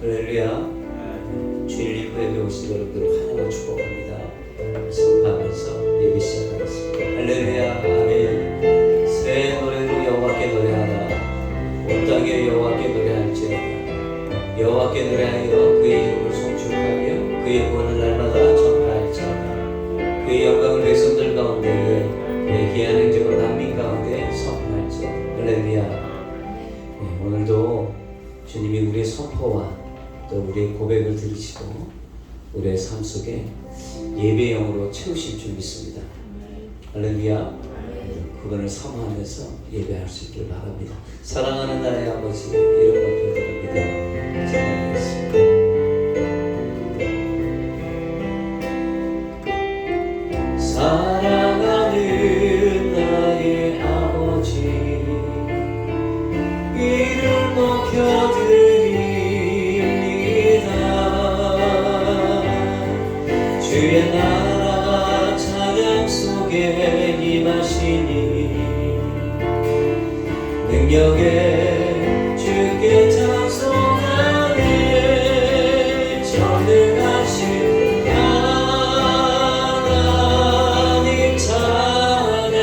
할렐루야. 주일 예배 오신 여러분들 환영을 축복합니다. 선포하면서 예배 시작하겠습니다. 할렐루야. 아멘. 새 노래로 여호와께 노래하라. 온 땅에 여호와께 노래할지어다. 여호와께 노래하여 그의 이름을 송축하며 그의 구원을 날마다 전파할지어다. 그의 영광을 백성들 가운데에 그의 귀한 행적을 난민 가운데 선포할지어다. 할렐루야. 오늘도 주님이 우리의 선포와 또 우리의 고백을 들으시고 우리의 삶 속에 예배의 영으로 채우실 줄 믿습니다. 할렐루야. 그분을 사모하면서 예배할 수 있길 바랍니다. 사랑하는 나의 아버지 이름 높여드립니다. 찬양하겠습니다. 사랑하는 나의 아버지 이름 높여드립니다. 주의 나라가 찬양 속에 임하시니 능력에 주께 찬송하네. 전능하신 하나님 찬양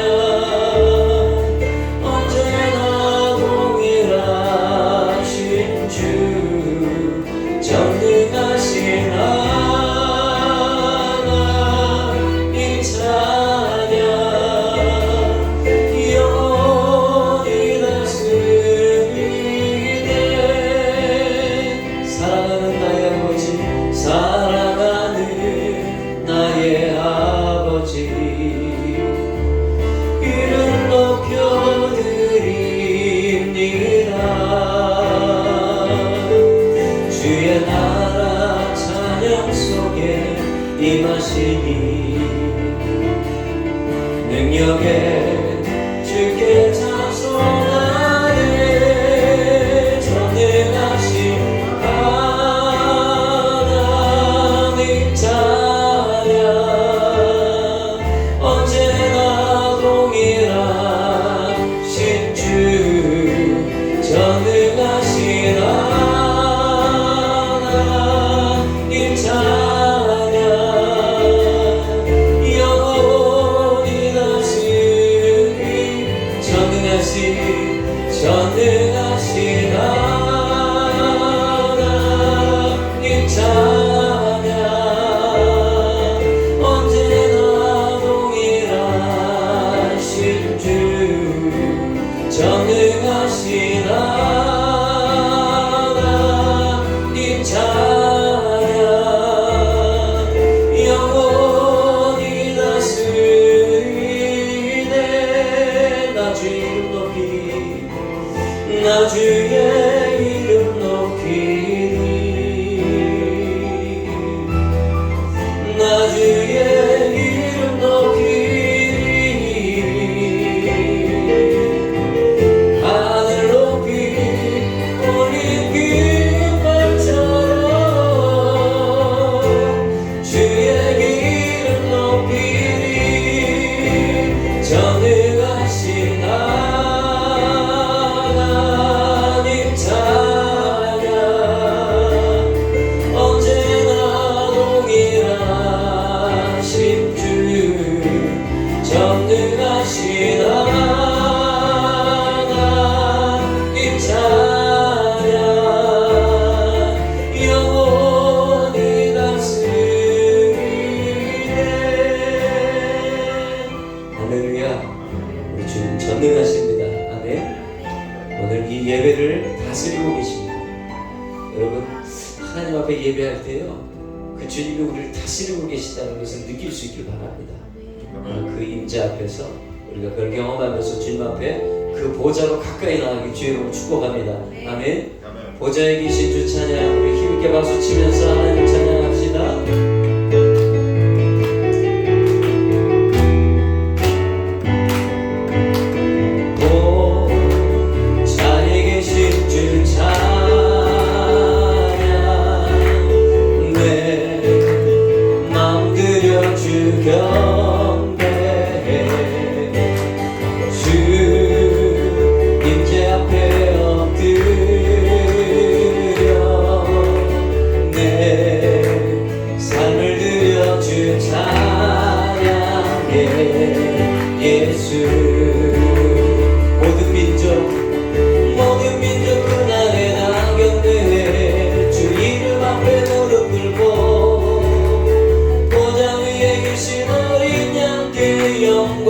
언제나 동일하신 주 전능하신 하나님 찬양 영원히 다스리네. 사랑하는 나의 아버지 사랑하는 나의 아버지 이름 높여드립니다. 주의 나라 찬양 속에 임하시니 능력에 주께 찬송하네. 전능하신 하나님 찬양 언제나 동일하신 주 전능하신 하나님 찬양 영원히 다스리 전능하신 하나님 찬양 언제나 동일하신 주 전능하신 하나님 찬양 영원히 다스리네. 나 주의 이름 높이 나 주의 이름 높이리 나 주의 이름 높이리 하늘 높이 올린 깃발처럼 주의 이름 높이리 전능하신 하나님 찬양 언제나 동일하신 주 전능하신 하나님 찬양 영원히 다스리네. 할렐루야. 우리 주님 전능하십니다. 아멘. 오늘 이 예배를 다스리고 계십니다. 여러분 하나님 앞에 예배할 때요 그 주님이 우리를 다스리고 계시다는 것을 느낄 수 있길 바랍니다. 그 임재 앞에서 우리가 그걸 경험하면서 주님 앞에 그 보좌로 가까이 나가기 주의로 축복합니다. 아멘. 보좌에 계신 주 찬양 우리 힘있게 박수 치면서 하나님 찬양합시다. 보좌에 계신 주 찬양 내 마음 들여 주 경배해 주 임재 앞에 엎드려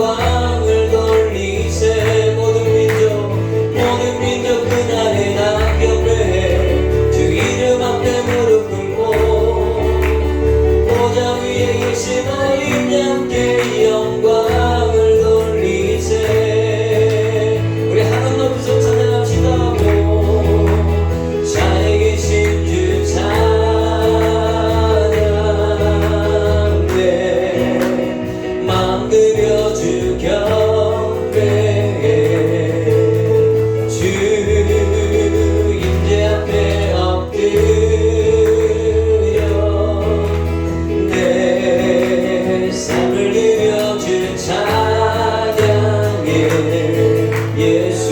영광을 돌리세. 모든 민족 그날에 나 경배해. 주 이름 앞에 무릎 꿇고 보좌 위에 계신 어린 양께 영광을 돌리세. 우리 하나님 높이서 찬양합시다. 자에 계신 주 찬양해. 마음 들여 주 경배해. 주 임재 앞에 엎드려 내 삶을 드려 주 찬양해. 예수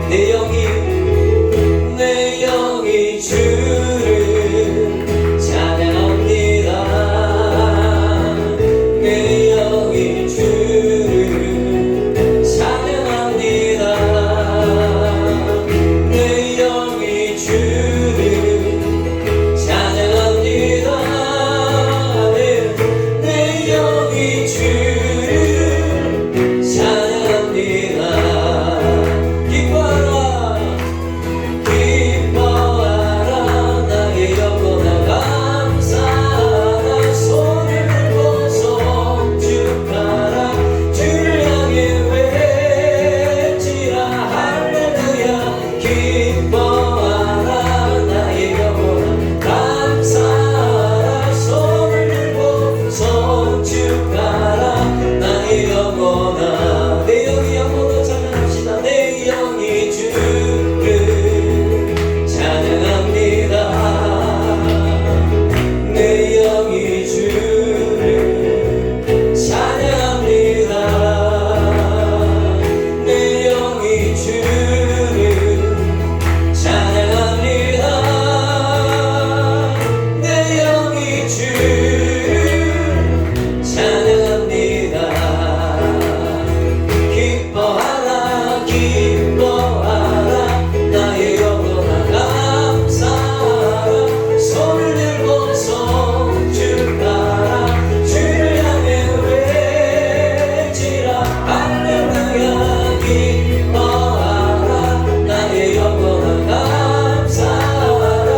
내 영이 주를 찬양합니다. 내 영이 주를 찬양합니다. 내 영이 주를 찬양합니다. 내 영이 주를 찬양합니다. 기뻐하라 기뻐하라 나의 영혼아 감사하라. 손을 들고 송축하라. 주를 향해 외치라. 할렐루야. 기뻐하라 나의 영혼아 감사하라. 손을 들고 송축하라. 나의 영혼아 내 영이 영혼으로 찬양합시다. 내 영이 주를 찬양합니다. 내 영이 주를 찬양합니다. 내 영이 주를 찬양합니다. 내 영이 주를 찬양합니다. 기뻐하라 기뻐하라 나의 영혼아 감사하라. 손을 들고 송축하라. 주를 향해 외치라. 할렐루야. 기뻐하라 나의 영혼아 감사하라.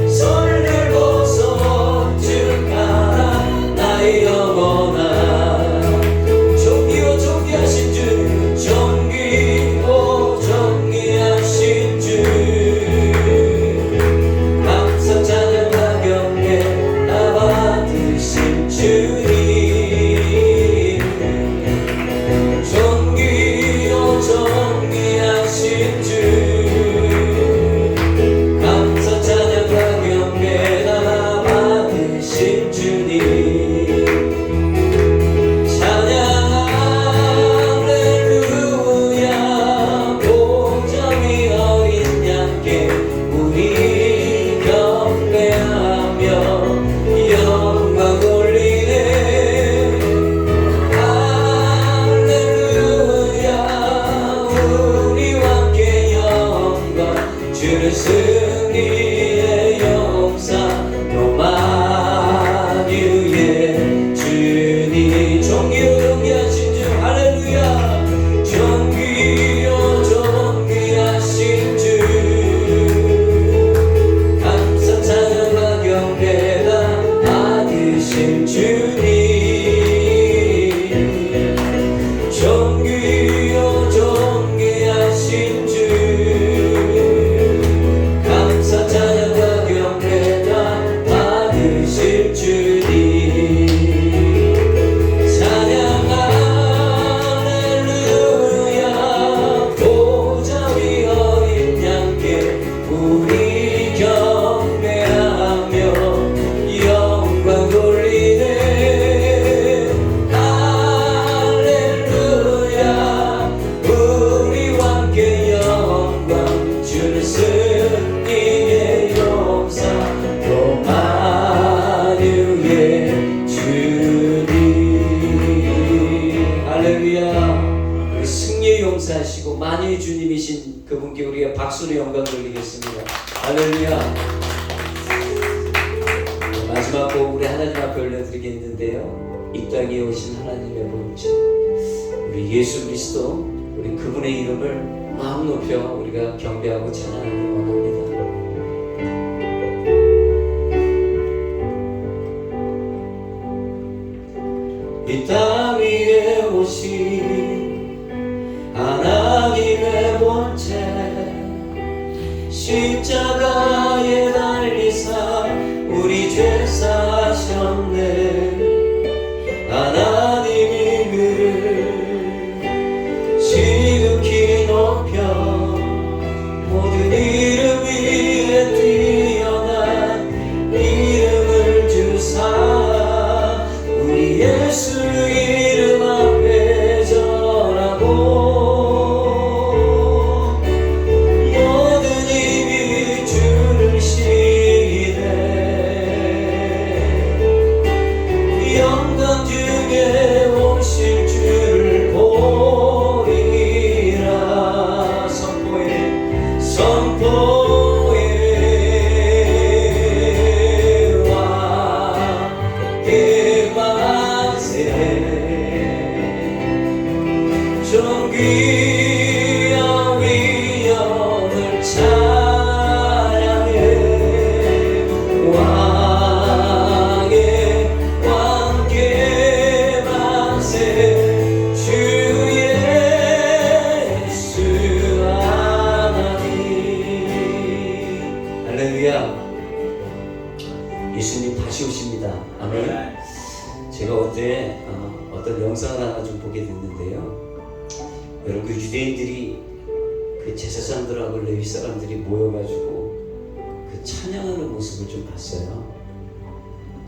손을 들고 송축하라. 나의 영혼아 존귀오 존귀하신 주 존귀오 존귀하신 주 감사 찬양과 경배 다 받으신 주님. 존귀오 존귀하신 주 감사 찬양과 경배 다 받으신 주님. 찬양 할렐루야. 보좌 위 어린 양께 우리 경배하며 영광 돌리네. 할렐루야. 우리와 함께 영광 주는 승리의 용사 로마뉴의 주님. 존귀오 존귀하신 주 할렐루야. 존귀오 존귀하신 주 감사 찬양과 경배가 받으신 주님. 존귀오 존귀하신 주 감사 찬양과 경배가 받으실 주님. 찬양 할렐루야. 보좌 위 어린 양께 우리 경배하며 영광 돌리네. 할렐루야. 우리와 함께 영광 주는 승리의 용사 로마뉴의 주님. 할렐루야. 우리 승리의 용사시고 만유의 주님이신 그분께 우리가 박수로 영광 돌리겠습니다. 할렐루야. 마지막 곡 우리 하나님 앞에 올려드리겠는데요. 이 땅에 오신 하나님의 본체 우리 예수 그리스도 우리 그분의 이름을 마음 높여 우리가 경배하고 찬양하기 원합니다. 이 땅 위에 오신 하나님의 본체 십자가에 달리사 우리 죄 사하셨네. 하나님이 그를 지극히 높여 모든 이름 위에 뛰어난 이름을 주사 우리 예수 이름 앞에 절하고 존귀한 위엄을 찬양해 왕의 왕께 만세 주 예수 하나님. 할렐루야. 예수님 다시 오십니다. 아멘. 제가 어제 어떤 영상을 하나 좀 보게 됐는데요. 여러분 그 유대인들이 그 제사장들하고 레위 사람들이 모여가지고 그 찬양하는 모습을 좀 봤어요.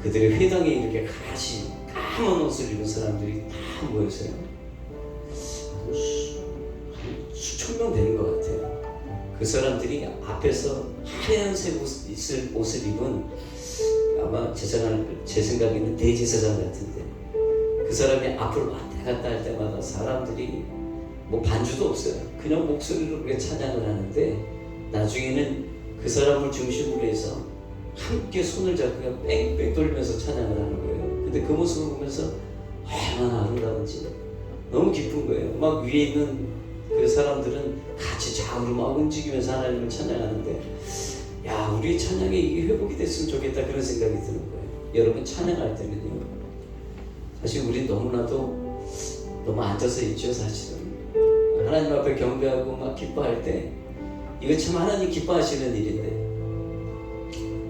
그들의 회당에 이렇게 같이 까만 옷을 입은 사람들이 다 모였어요. 수천 명 되는 것 같아요. 그 사람들이 앞에서 하얀색 옷을 입은 아마 제 생각에는 대제사장 같은데 그 사람이 앞으로 왔다 갔다 할 때마다 사람들이 뭐 반주도 없어요. 그냥 목소리로 그렇게 찬양을 하는데 나중에는 그 사람을 중심으로 해서 함께 손을 잡고 그냥 뺑뺑 돌면서 찬양을 하는 거예요. 근데 그 모습을 보면서 얼마나 아름다운지 너무 기쁜 거예요. 막 위에 있는 그 사람들은 같이 좌우로 막 움직이면서 하나님을 찬양하는데 야, 우리 찬양에 이게 회복이 됐으면 좋겠다 그런 생각이 드는 거예요. 여러분 찬양할 때는요 사실 우리 너무나도 너무 앉아서 있죠. 사실은 하나님 앞에 경배하고 막 기뻐할 때 이거 참 하나님 기뻐하시는 일인데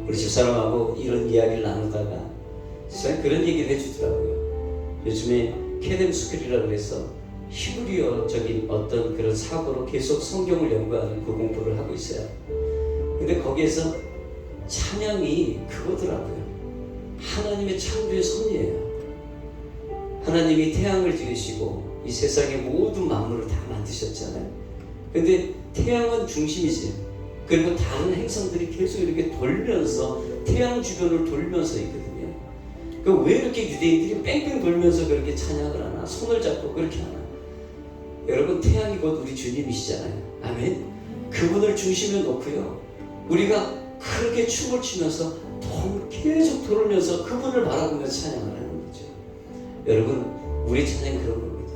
우리 집사람하고 이런 이야기를 나누다가 집사람이 그런 얘기를 해주더라고요. 요즘에 캐뎀 스쿨이라고 해서 히브리어적인 어떤 그런 사고로 계속 성경을 연구하는 그 공부를 하고 있어요. 근데 거기에서 찬양이 그거더라고요. 하나님의 창조의 섭리예요. 하나님이 태양을 지으시고 이 세상의 모든 만물을 다 만드셨잖아요. 근데 태양은 중심이지. 그리고 다른 행성들이 계속 이렇게 돌면서 태양 주변을 돌면서 있거든요. 그러니까 왜 이렇게 유대인들이 뺑뺑 돌면서 그렇게 찬양을 하나? 손을 잡고 그렇게 하나? 여러분 태양이 곧 우리 주님이시잖아요. 아멘. 그분을 중심에 놓고요 우리가 크게 춤을 추면서 계속 돌면서 그분을 바라보면서 찬양을 하는 거죠. 여러분 우리 찬양 그런 겁니다.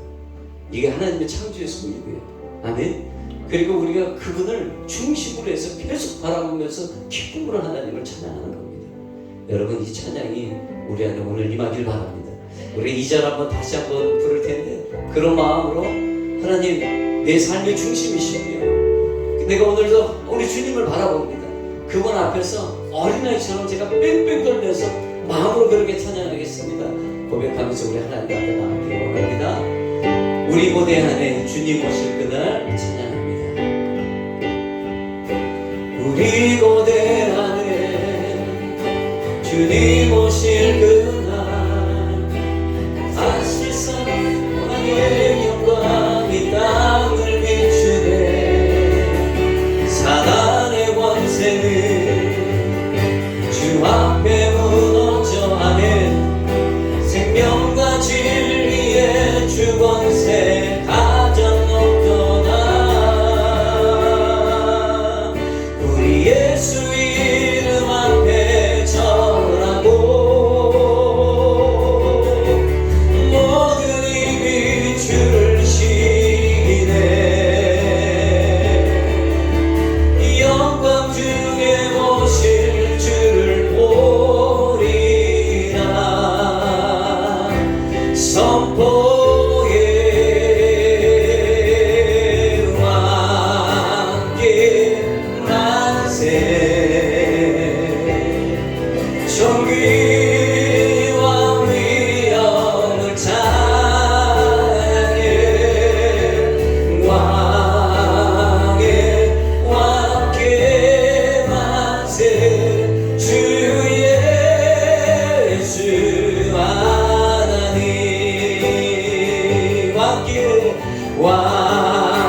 이게 하나님의 창조의 섭리고요. 아멘. 그리고 우리가 그분을 중심으로 해서 계속 바라보면서 기쁨으로 하나님을 찬양하는 겁니다. 여러분 이 찬양이 우리 안에 오늘 임하길 바랍니다. 우리 2절 한번 다시 한번 부를 텐데 그런 마음으로 하나님 내 삶의 중심이시고요 내가 오늘도 우리 주님을 바라봅니다. 그분 앞에서 어린아이처럼 제가 뺑뺑 돌면서 마음으로 그렇게 찬양하겠습니다. 고백하면서 우리 하나님 앞에 나가기를 원합니다. 우리 고대 안에 주님 오실 그날 찬양합니다. 우리 고대 안에 주님 오실 그날 다시서 왕의 영광이 땅을 비추네. 사단의 권세는 주 앞에 무너져 아멘. 생명과 진리의 주 권세 가장 높도다. 우리 예수 이름 앞에 절하고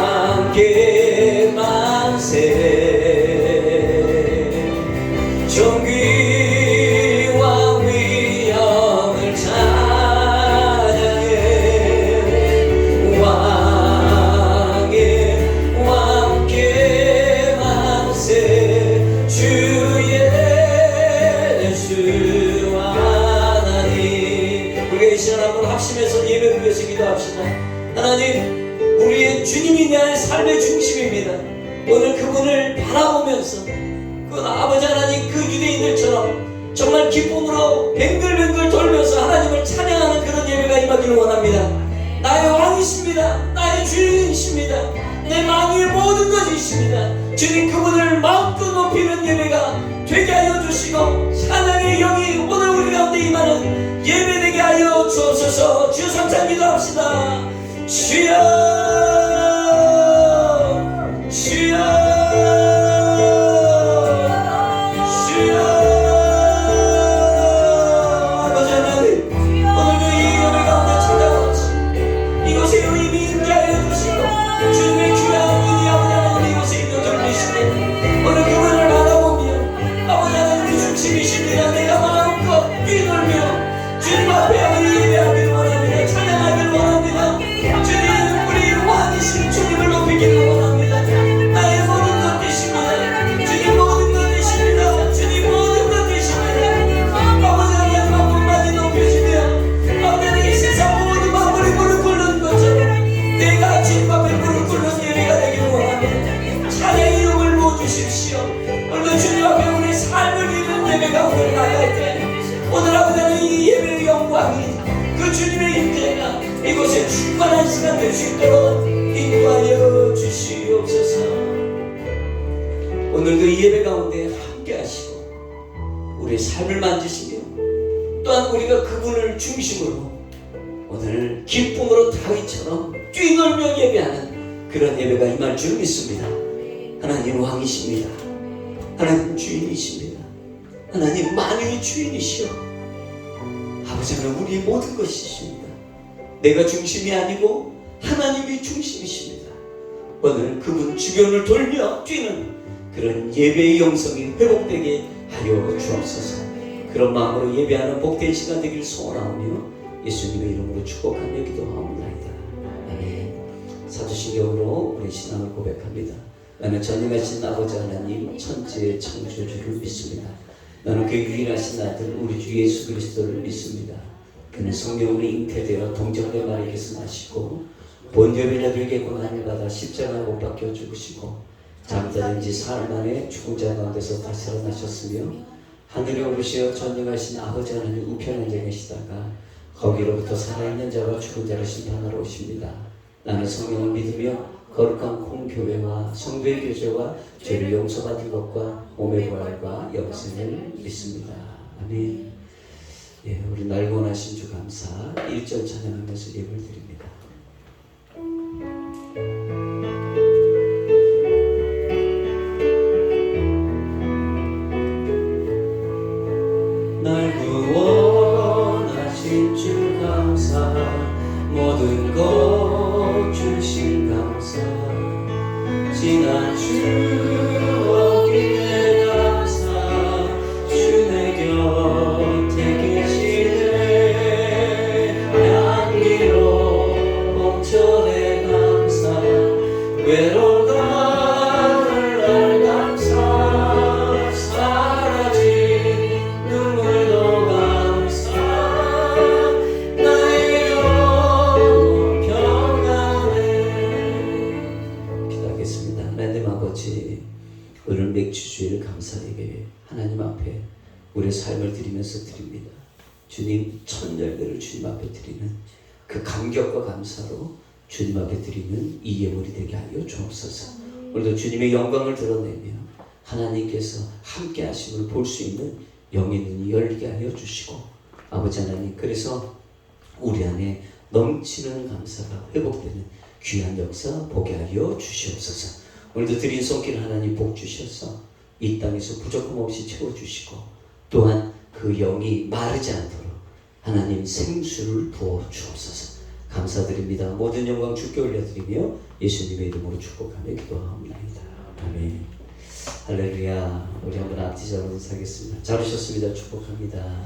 왕께 만세 존귀와 위엄을 찬양해 왕께 만세 주 예수 하나님. 우리가 이 시간 한번 합심해서 예배를 위해서 기도합시다. 하나님, 우리의 주님이 내 삶의 중심입니다. 오늘 그분을 바라보면서 그 아버지 하나님, 그 유대인들처럼 정말 기쁨으로 뱅글뱅글 돌면서 하나님을 찬양하는 그런 예배가 임하기를 원합니다. 나의 왕이십니다. 나의 주인이십니다. 내 만유의 모든 것이십니다. 주님, 그분을 마음껏 높이는 예배가 되게 하여 주시고 찬양의 영이 오늘 우리 가운데 임하는 예배되게 하여 주옵소서. 주여 삼창 기도합시다. 주여 주여 주여. 아버지 하나님, 오늘도 이 예배 가운데 찾아오시 이곳에 의미 있게 하여 주시고 주님의 귀한 눈이 아버지 하나님 이곳에 있는 줄 믿으시고 오늘 그분을 바라보며 아버지 하나님의 중심이십니다. 내가 마음껏 뛰놀며 주님 앞에 예배하기를 원합니다. 찬양하기를 원합니다. 주님, 우리 왕이신 주님을 높이기를 원합니다. 나의 모든 것 되십니다. 주님 모든 것 되십니다. 주님 모든 것 되십니다. 아버지 하나님 한 분만이 높여주며 아버지 하나님 이 세상 모든 만물이 무릎 꿇는 것처럼 내가 주님 앞에 무릎 꿇는 예배가 되기를 원합니다. 찬양의 영을 모아주십시오. 오늘도 주님 앞에 우리 삶을 입는 예배가 오늘 나갈 때 오늘 아버지 하나님 이 예배의 영광이 그 주님의 임재가 이곳에 충만한 시간 될 수 있도록 인도하여 주시옵소서. 오늘도 이 예배 가운데 함께 하시고 우리의 삶을 만지시며 또한 우리가 그분을 중심으로 오늘 기쁨으로 다윗처럼 뛰놀며 예배하는 그런 예배가 임할 줄 믿습니다. 하나님 왕이십니다. 하나님 주인이십니다. 하나님 만유의 주인이시여 아버지 하나님 우리의 모든 것이십니다. 내가 중심이 아니고 하나님이 중심이십니다. 오늘 그분 주변을 돌며 뛰는 그런 예배의 영성이 회복되게 하여 주옵소서. 그런 마음으로 예배하는 복된 시간 되길 소원하오며 예수님의 이름으로 축복하며 기도하옵나이다. 아멘. 사도신경으로 우리 신앙을 고백합니다. 나는 전능하신 아버지 하나님 천지의 창조주를 믿습니다. 나는 그 유일하신 아들 우리 주 예수 그리스도를 믿습니다. 그는 성령으로 잉태되어 동정녀 마리아에게서 나시고 본디오 빌라도에게 고난을 받아 십자가에 못 박혀 죽으시고 잠자는 지 사흘 만에 죽은 자 가운데서 다시 살아나셨으며 하늘에 오르시어 전능하신 아버지 하나님 우편에 앉아 계시다가 거기로부터 살아있는 자와 죽은 자를 심판하러 오십니다. 나는 성령을 믿으며 거룩한 공교회와 성도의 교제와 죄를 용서받은 것과 몸의 부활과 영생을 믿습니다. 아멘. 예, 우리 날 원하신 주 감사 1절 찬양하면서 예배를 드립니다. 날 구원하신 주 감사 모든 것 주신 감사 지난 추억에 감사 주 내 곁에 계시네 향기로 봄철에 감사 외로운 가을 감사 사라진 눈물도 감사 나의 영혼 평안해. 기도하겠습니다. 하나님 아버지, 오늘 맥주주일 감사에게 하나님 앞에 우리의 삶을 드리면서 드립니다. 주님 첫 열매를 주님 앞에 드리는 그 감격과 감사로 주님 앞에 드리는 이 예물이 되게 하여 주옵소서. 오늘도 주님의 영광을 드러내며 하나님께서 함께 하심을 볼 수 있는 영의 눈이 열리게 하여 주시고 아버지 하나님, 그래서 우리 안에 넘치는 감사가 회복되는 귀한 역사 보게 하여 주시옵소서. 오늘도 드린 손길 하나님 복 주셔서 이 땅에서 부족함 없이 채워주시고 또한 그 영이 마르지 않도록 하나님 생수를 부어 주옵소서. 감사드립니다. 모든 영광 주께 올려드리며 예수님의 이름으로 축복하며 기도하옵나이다. 아멘. 할렐루야. 우리 한번 앞뒤 잡아서 사겠습니다. 잘 오셨습니다. 축복합니다.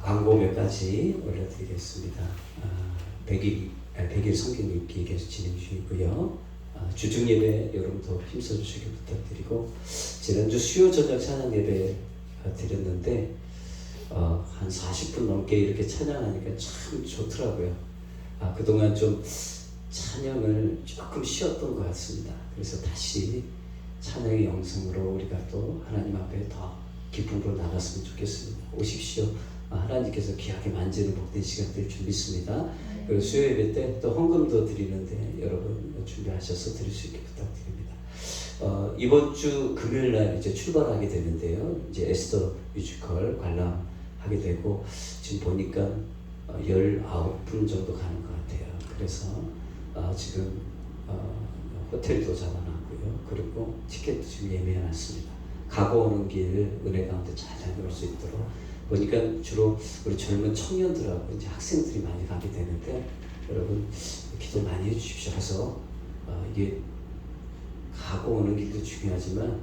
광고 몇 가지 올려드리겠습니다. 100일 성경 읽기 계속 진행 중이고요. 주중 예배 여러분도 힘써주시기 부탁드리고, 지난주 수요 저녁 찬양 예배 드렸는데 한 40분 넘게 이렇게 찬양하니까 참 좋더라고요. 그동안 좀 찬양을 조금 쉬었던 것 같습니다. 그래서 다시 찬양의 영성으로 우리가 또 하나님 앞에 더 기쁨으로 나갔으면 좋겠습니다. 오십시오. 하나님께서 귀하게 만지는 복된 시간들 줄 믿습니다. 그리고 수요 예배 때 또 헌금도 드리는데 여러분 준비하셔서 드릴 수 있게 부탁드립니다. 이번 주 금요일 날 이제 출발하게 되는데요. 이제 에스더 뮤지컬 관람하게 되고, 지금 보니까 19분 정도 가는 것 같아요. 그래서 지금 호텔도 잡아놨고요. 그리고 티켓도 지금 예매해놨습니다. 가고 오는 길 은혜 가운데 잘 다녀올 수 있도록. 보니까 주로 우리 젊은 청년들하고 이제 학생들이 많이 가게 되는데, 여러분 기도 많이 해주십시오. 해서 이게 가고 오는 길도 중요하지만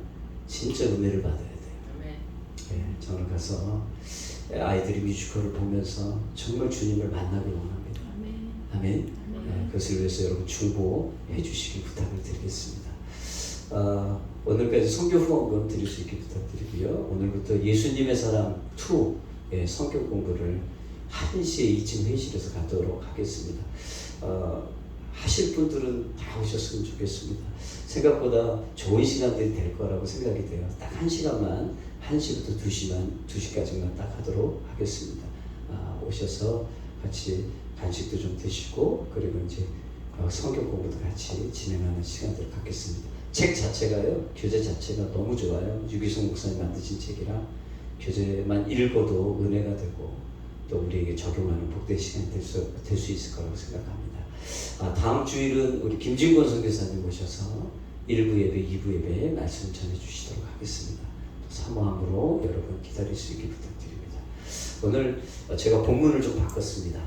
진짜 은혜를 받아야 돼요. 네, 저는 가서 아이들이 뮤지컬을 보면서 정말 주님을 만나길 원합니다. 아멘. 네, 그것을 위해서 여러분 중보해 주시기 부탁을 드리겠습니다. 오늘까지 성교 후원금 드릴 수 있게 부탁드리고요. 오늘부터 예수님의 사람 2의 성경 공부를 1시에 2층 회의실에서 갖도록 하겠습니다. 하실 분들은 다 오셨으면 좋겠습니다. 생각보다 좋은 시간들이 될 거라고 생각이 돼요. 딱 1시간만, 1시부터 2시까지만 딱 하도록 하겠습니다. 오셔서 같이 간식도 좀 드시고, 그리고 이제 성경 공부도 같이 진행하는 시간들을 갖겠습니다. 책 자체가요, 교재 자체가 너무 좋아요. 유기성 목사님 만드신 책이라 교재만 읽어도 은혜가 되고 또 우리에게 적용하는 복된 시간이 될 수 있을 거라고 생각합니다. 다음 주일은 우리 김진권 선교사님 모셔서 1부 예배, 2부 예배 말씀 전해주시도록 하겠습니다. 사모함으로 여러분 기다릴 수 있게 부탁드립니다. 오늘 제가 본문을 좀 바꿨습니다.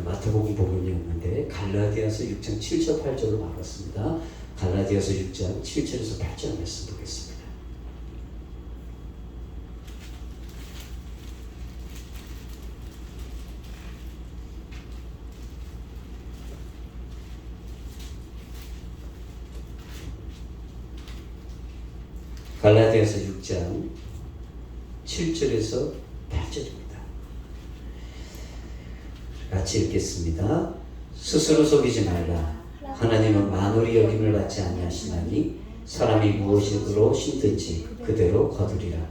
마태복음 본문이었는데 갈라디아서 6장 7절 8절로 바꿨습니다. 갈라디아서 6장 7절에서 8절 말씀 보겠습니다. 갈라디아서 6장 7절에서 8절입니다. 같이 읽겠습니다. 스스로 속이지 말라. 하나님은 만홀이 여김을 받지 아니하시나니 사람이 무엇으로 심든지 그대로 거두리라.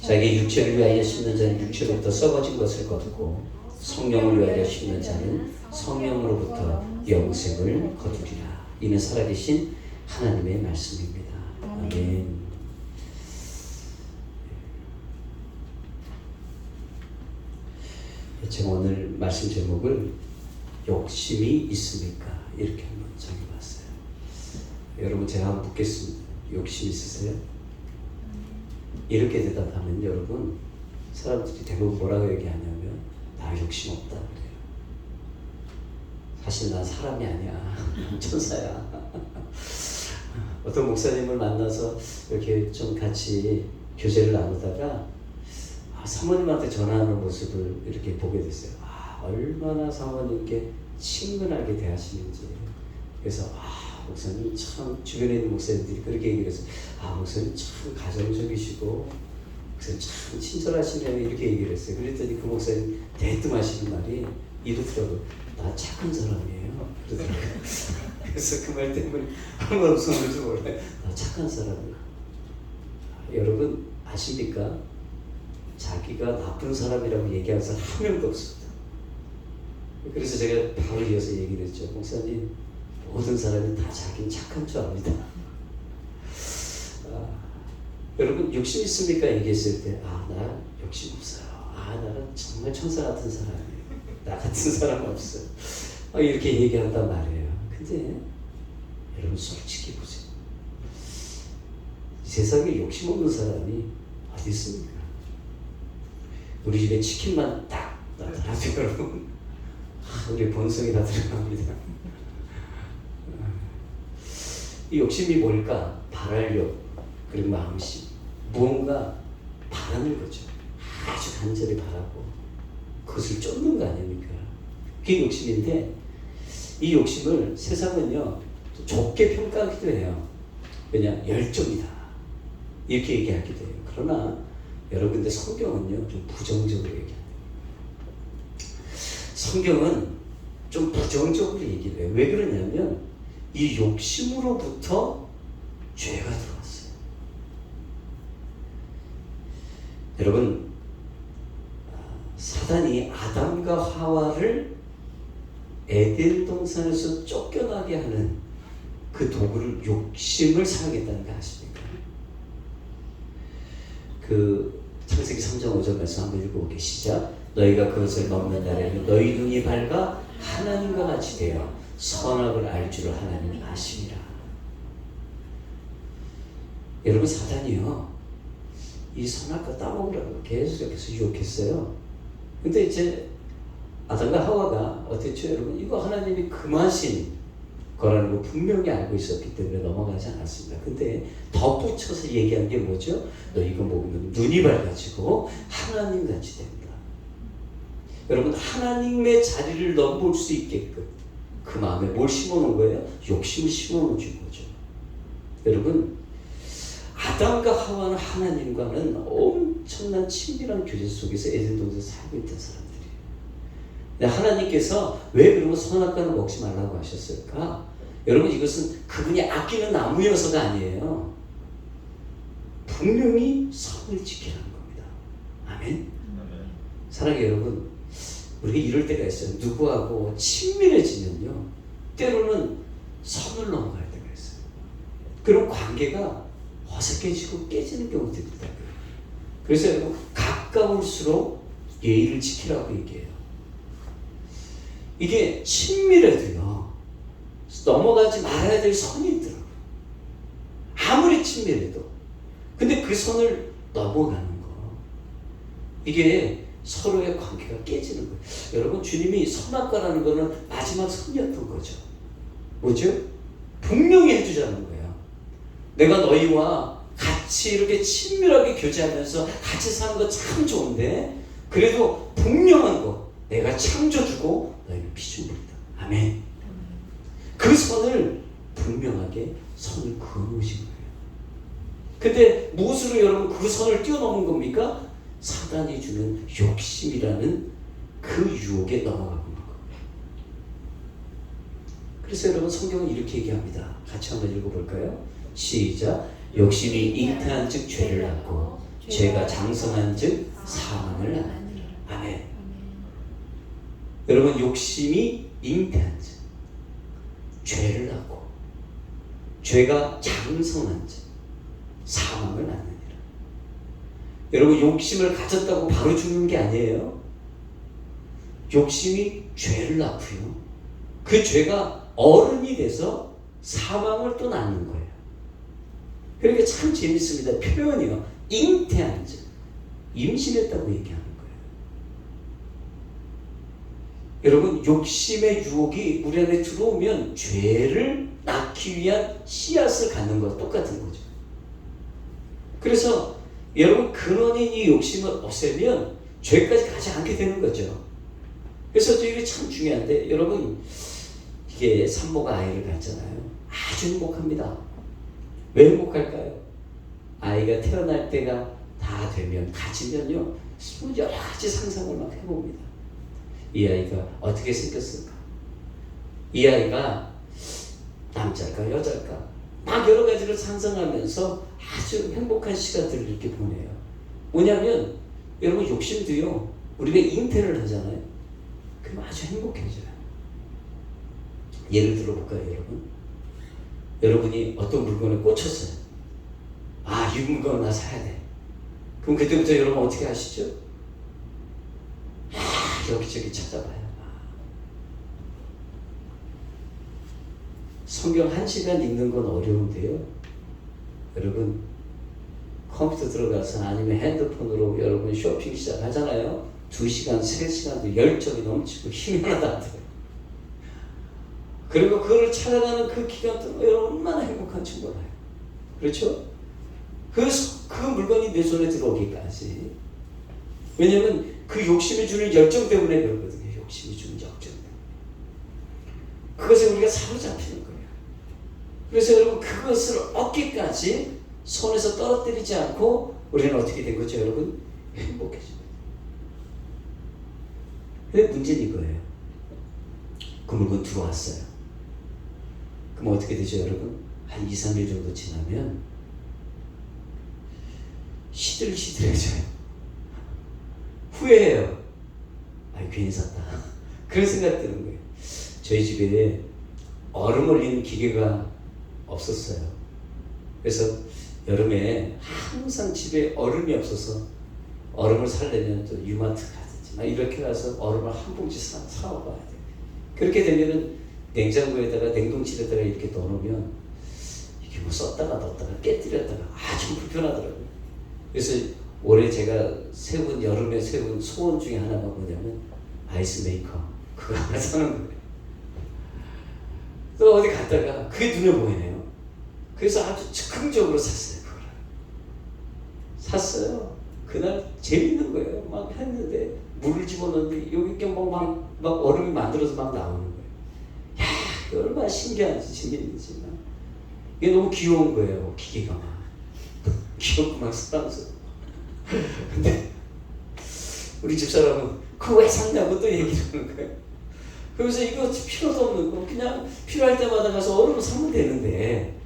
자기 육체를 위하여 심는 자는 육체로부터 썩어진 것을 거두고 성령을 위하여 심는 자는 성령으로부터 영생을 거두리라. 이는 살아계신 하나님의 말씀입니다. 아멘. 제가 오늘 말씀 제목을 욕심이 있습니까? 이렇게 한번 정해봤어요. 여러분 제가 한번 묻겠습니다. 욕심 있으세요? 이렇게 대답하면 여러분 사람들이 대부분 뭐라고 얘기하냐면 나 욕심 없다 그래요. 사실 난 사람이 아니야. 천사야. 어떤 목사님을 만나서 이렇게 좀 같이 교제를 나누다가 사모님한테 전화하는 모습을 이렇게 보게 됐어요. 얼마나 사모님께 친근하게 대하시는지. 그래서 목사님 참, 주변에 있는 목사님들이 그렇게 얘기를 해서 목사님 참 가정적이시고 목사님 참 친절하시네요 이렇게 얘기를 했어요. 그랬더니 그 목사님 대뜸 하시는 말이 이렇더라고요. 나 착한 사람이에요. 그러더라고요. 그래서 그 말 때문에 얼마나 무서운지 몰라요. 나 착한 사람이에요. 여러분 아십니까? 자기가 나쁜 사람이라고 얘기하는 사람 한 명도 없습니다. 그래서 제가 바로 이어서 얘기를 했죠. 목사님, 모든 사람이 다 자기는 착한 줄 압니다. 여러분 욕심 있습니까? 얘기했을 때 나 욕심 없어요. 나는 정말 천사 같은 사람이에요. 나 같은 사람 없어요. 이렇게 얘기한단 말이에요. 근데 여러분 솔직히 보세요. 이 세상에 욕심 없는 사람이 어디 있습니까? 우리 집에 치킨만 딱 나타나죠, 여러분. 우리 본성이 다 들어갑니다. 이 욕심이 뭘까? 바랄력, 그리고 마음심. 무언가 바라는 거죠. 아주 간절히 바라고 그것을 쫓는 거 아닙니까? 그게 욕심인데, 이 욕심을 세상은요 좋게 평가하기도 해요. 그냥 열정이다 이렇게 얘기하기도 해요. 그러나 여러분들 성경은요 좀 부정적으로 얘기합니다. 성경은 좀 부정적으로 얘기를 해요. 왜 그러냐면 이 욕심으로부터 죄가 들어왔어요. 여러분, 사단이 아담과 하와를 에덴 동산에서 쫓겨나게 하는 그 도구를 욕심을 사용했다는 거 아십니까? 그 창세기 3장 5절 말씀 한번 읽어보게. 시작. 너희가 그것을 먹는 날에는 너희 눈이 밝아 하나님과 같이 되어 선악을 알 줄을 하나님이 아시니라. 여러분, 사단이요 이 선악과 따먹으라고 계속 옆에서 유혹했어요. 근데 이제 아담과 하와가 어떻게 했죠? 여러분, 이거 하나님이 금하신 거라는 거 분명히 알고 있었기 때문에 넘어가지 않았습니다. 근데 덧붙여서 얘기한 게 뭐죠? 너 이거 먹으면 눈이 밝아지고 하나님 같이 됩니다. 여러분, 하나님의 자리를 넘볼 수 있게끔 그 마음에 뭘 심어놓은 거예요? 욕심을 심어놓은 거죠. 여러분, 아담과 하와는 하나님과는 엄청난 친밀한 교제 속에서 에덴 동산에서 살고 있던 사람들이에요. 근데 하나님께서 왜 그러면 선악과를 먹지 말라고 하셨을까? 여러분, 이것은 그분이 아끼는 나무여서가 아니에요. 분명히 선을 지키라는 겁니다. 아멘? 사랑해요, 여러분. 우리가 이럴 때가 있어요. 누구하고 친밀해지면요 때로는 선을 넘어갈 때가 있어요. 그런 관계가 어색해지고 깨지는 경우도 있다. 그래서 여러분, 가까울수록 예의를 지키라고 얘기해요. 이게 친밀해도요 넘어가지 말아야 될 선이 있더라고요. 아무리 친밀해도. 근데 그 선을 넘어가는 거, 이게 서로의 관계가 깨지는 거예요. 여러분, 주님이 선악과라는 거는 마지막 선이었던 거죠. 뭐죠? 분명히 해주자는 거예요. 내가 너희와 같이 이렇게 친밀하게 교제하면서 같이 사는 거 참 좋은데, 그래도 분명한 거, 내가 창조주고 너희는 피조물이다. 아멘. 그 선을 분명하게 선을 그어놓으신 거예요. 근데 무엇으로 여러분 그 선을 뛰어넘은 겁니까? 사단이 주는 욕심이라는 그 유혹에 넘어가고 있는 겁니다. 그래서 여러분, 성경은 이렇게 얘기합니다. 같이 한번 읽어볼까요? 시작. 욕심이 잉태한 즉 죄를 낳고 죄가 장성한 즉 사망을 낳느니라. 아멘. 여러분, 욕심이 잉태한 즉 죄를 낳고 죄가 장성한 즉 사망을 낳느니라. 여러분, 욕심을 가졌다고 바로 죽는 게 아니에요. 욕심이 죄를 낳고요, 그 죄가 어른이 돼서 사망을 또 낳는 거예요. 그러니까 참 재밌습니다. 표현이요. 잉태한 즉, 임신했다고 얘기하는 거예요. 여러분, 욕심의 유혹이 우리 안에 들어오면 죄를 낳기 위한 씨앗을 갖는 것 똑같은 거죠. 그래서 여러분, 근원인 이 욕심을 없애면 죄까지 가지 않게 되는 거죠. 그래서 이게 참 중요한데, 여러분, 이게 산모가 아이를 갖잖아요. 아주 행복합니다. 왜 행복할까요? 아이가 태어날 때가 다 되면, 가지면요 여러 가지 상상을 막 해봅니다. 이 아이가 어떻게 생겼을까? 이 아이가 남자일까 여자일까? 막 여러 가지를 상상하면서 아주 행복한 시간들을 이렇게 보내요. 뭐냐면 여러분, 욕심도요 우리가 잉태를 하잖아요. 그럼 아주 행복해져요. 예를 들어볼까요, 여러분? 여러분이 어떤 물건에 꽂혔어요. 아, 이 물건 나 사야 돼. 그럼 그때부터 여러분 어떻게 하시죠? 여기저기 찾아봐요. 성경 1시간 읽는 건 어려운데요, 여러분 컴퓨터 들어가서 아니면 핸드폰으로 여러분 쇼핑 시작하잖아요. 2시간, 3시간도 열정이 넘치고 힘이 하나도 안 들어요. 그리고 그거를 찾아가는 그 기간 동안 얼마나 행복한지 몰라요. 그렇죠? 그 물건이 내 손에 들어오기까지. 왜냐면 그 욕심이 주는 열정 때문에 그러거든요. 욕심이 주는 열정 때문에. 그것에 우리가 사로잡히는 거예요. 그래서 여러분 그것을 얻기까지 손에서 떨어뜨리지 않고 우리는 어떻게 된 거죠, 여러분? 행복해집니다. 근데 문제는 이거예요. 그 물건 들어왔어요. 그럼 어떻게 되죠, 여러분? 한 2, 3일 정도 지나면 시들시들해져요. 후회해요. 아이, 괜히 샀다. 그런 생각 드는 거예요. 저희 집에 얼음 얼리는 기계가 없었어요. 그래서 여름에 항상 집에 얼음이 없어서 얼음을 사려면 또 유마트 가든지 막 이렇게 가서 얼음을 한 봉지 사와봐야 돼요. 그렇게 되면은 냉장고에다가 냉동실에다가 이렇게 넣어놓으면 이게 뭐 썼다가 넣었다가 깨뜨렸다가 아주 불편하더라고요. 그래서 올해 제가 여름에 세운 소원 중에 하나가 뭐냐면 아이스 메이커 그거 하나 사는 거예요. 또 어디 갔다가 그게 눈에 보이네요. 그래서 아주 즉흥적으로 샀어요. 그거를 샀어요. 그날 재밌는 거예요. 막 했는데 물을 집어넣는데 여기 막 얼음이 만들어서 막 나오는 거예요. 야, 이거 얼마나 신기한지 재밌는지 막. 이게 너무 귀여운 거예요. 기계가 막 귀엽고 막 스타면서. 근데 우리 집사람은 그거 왜 샀냐고 또 얘기를 하는 거예요. 그래서 이거 필요도 없는 거 그냥 필요할 때마다 가서 얼음을 사면 되는데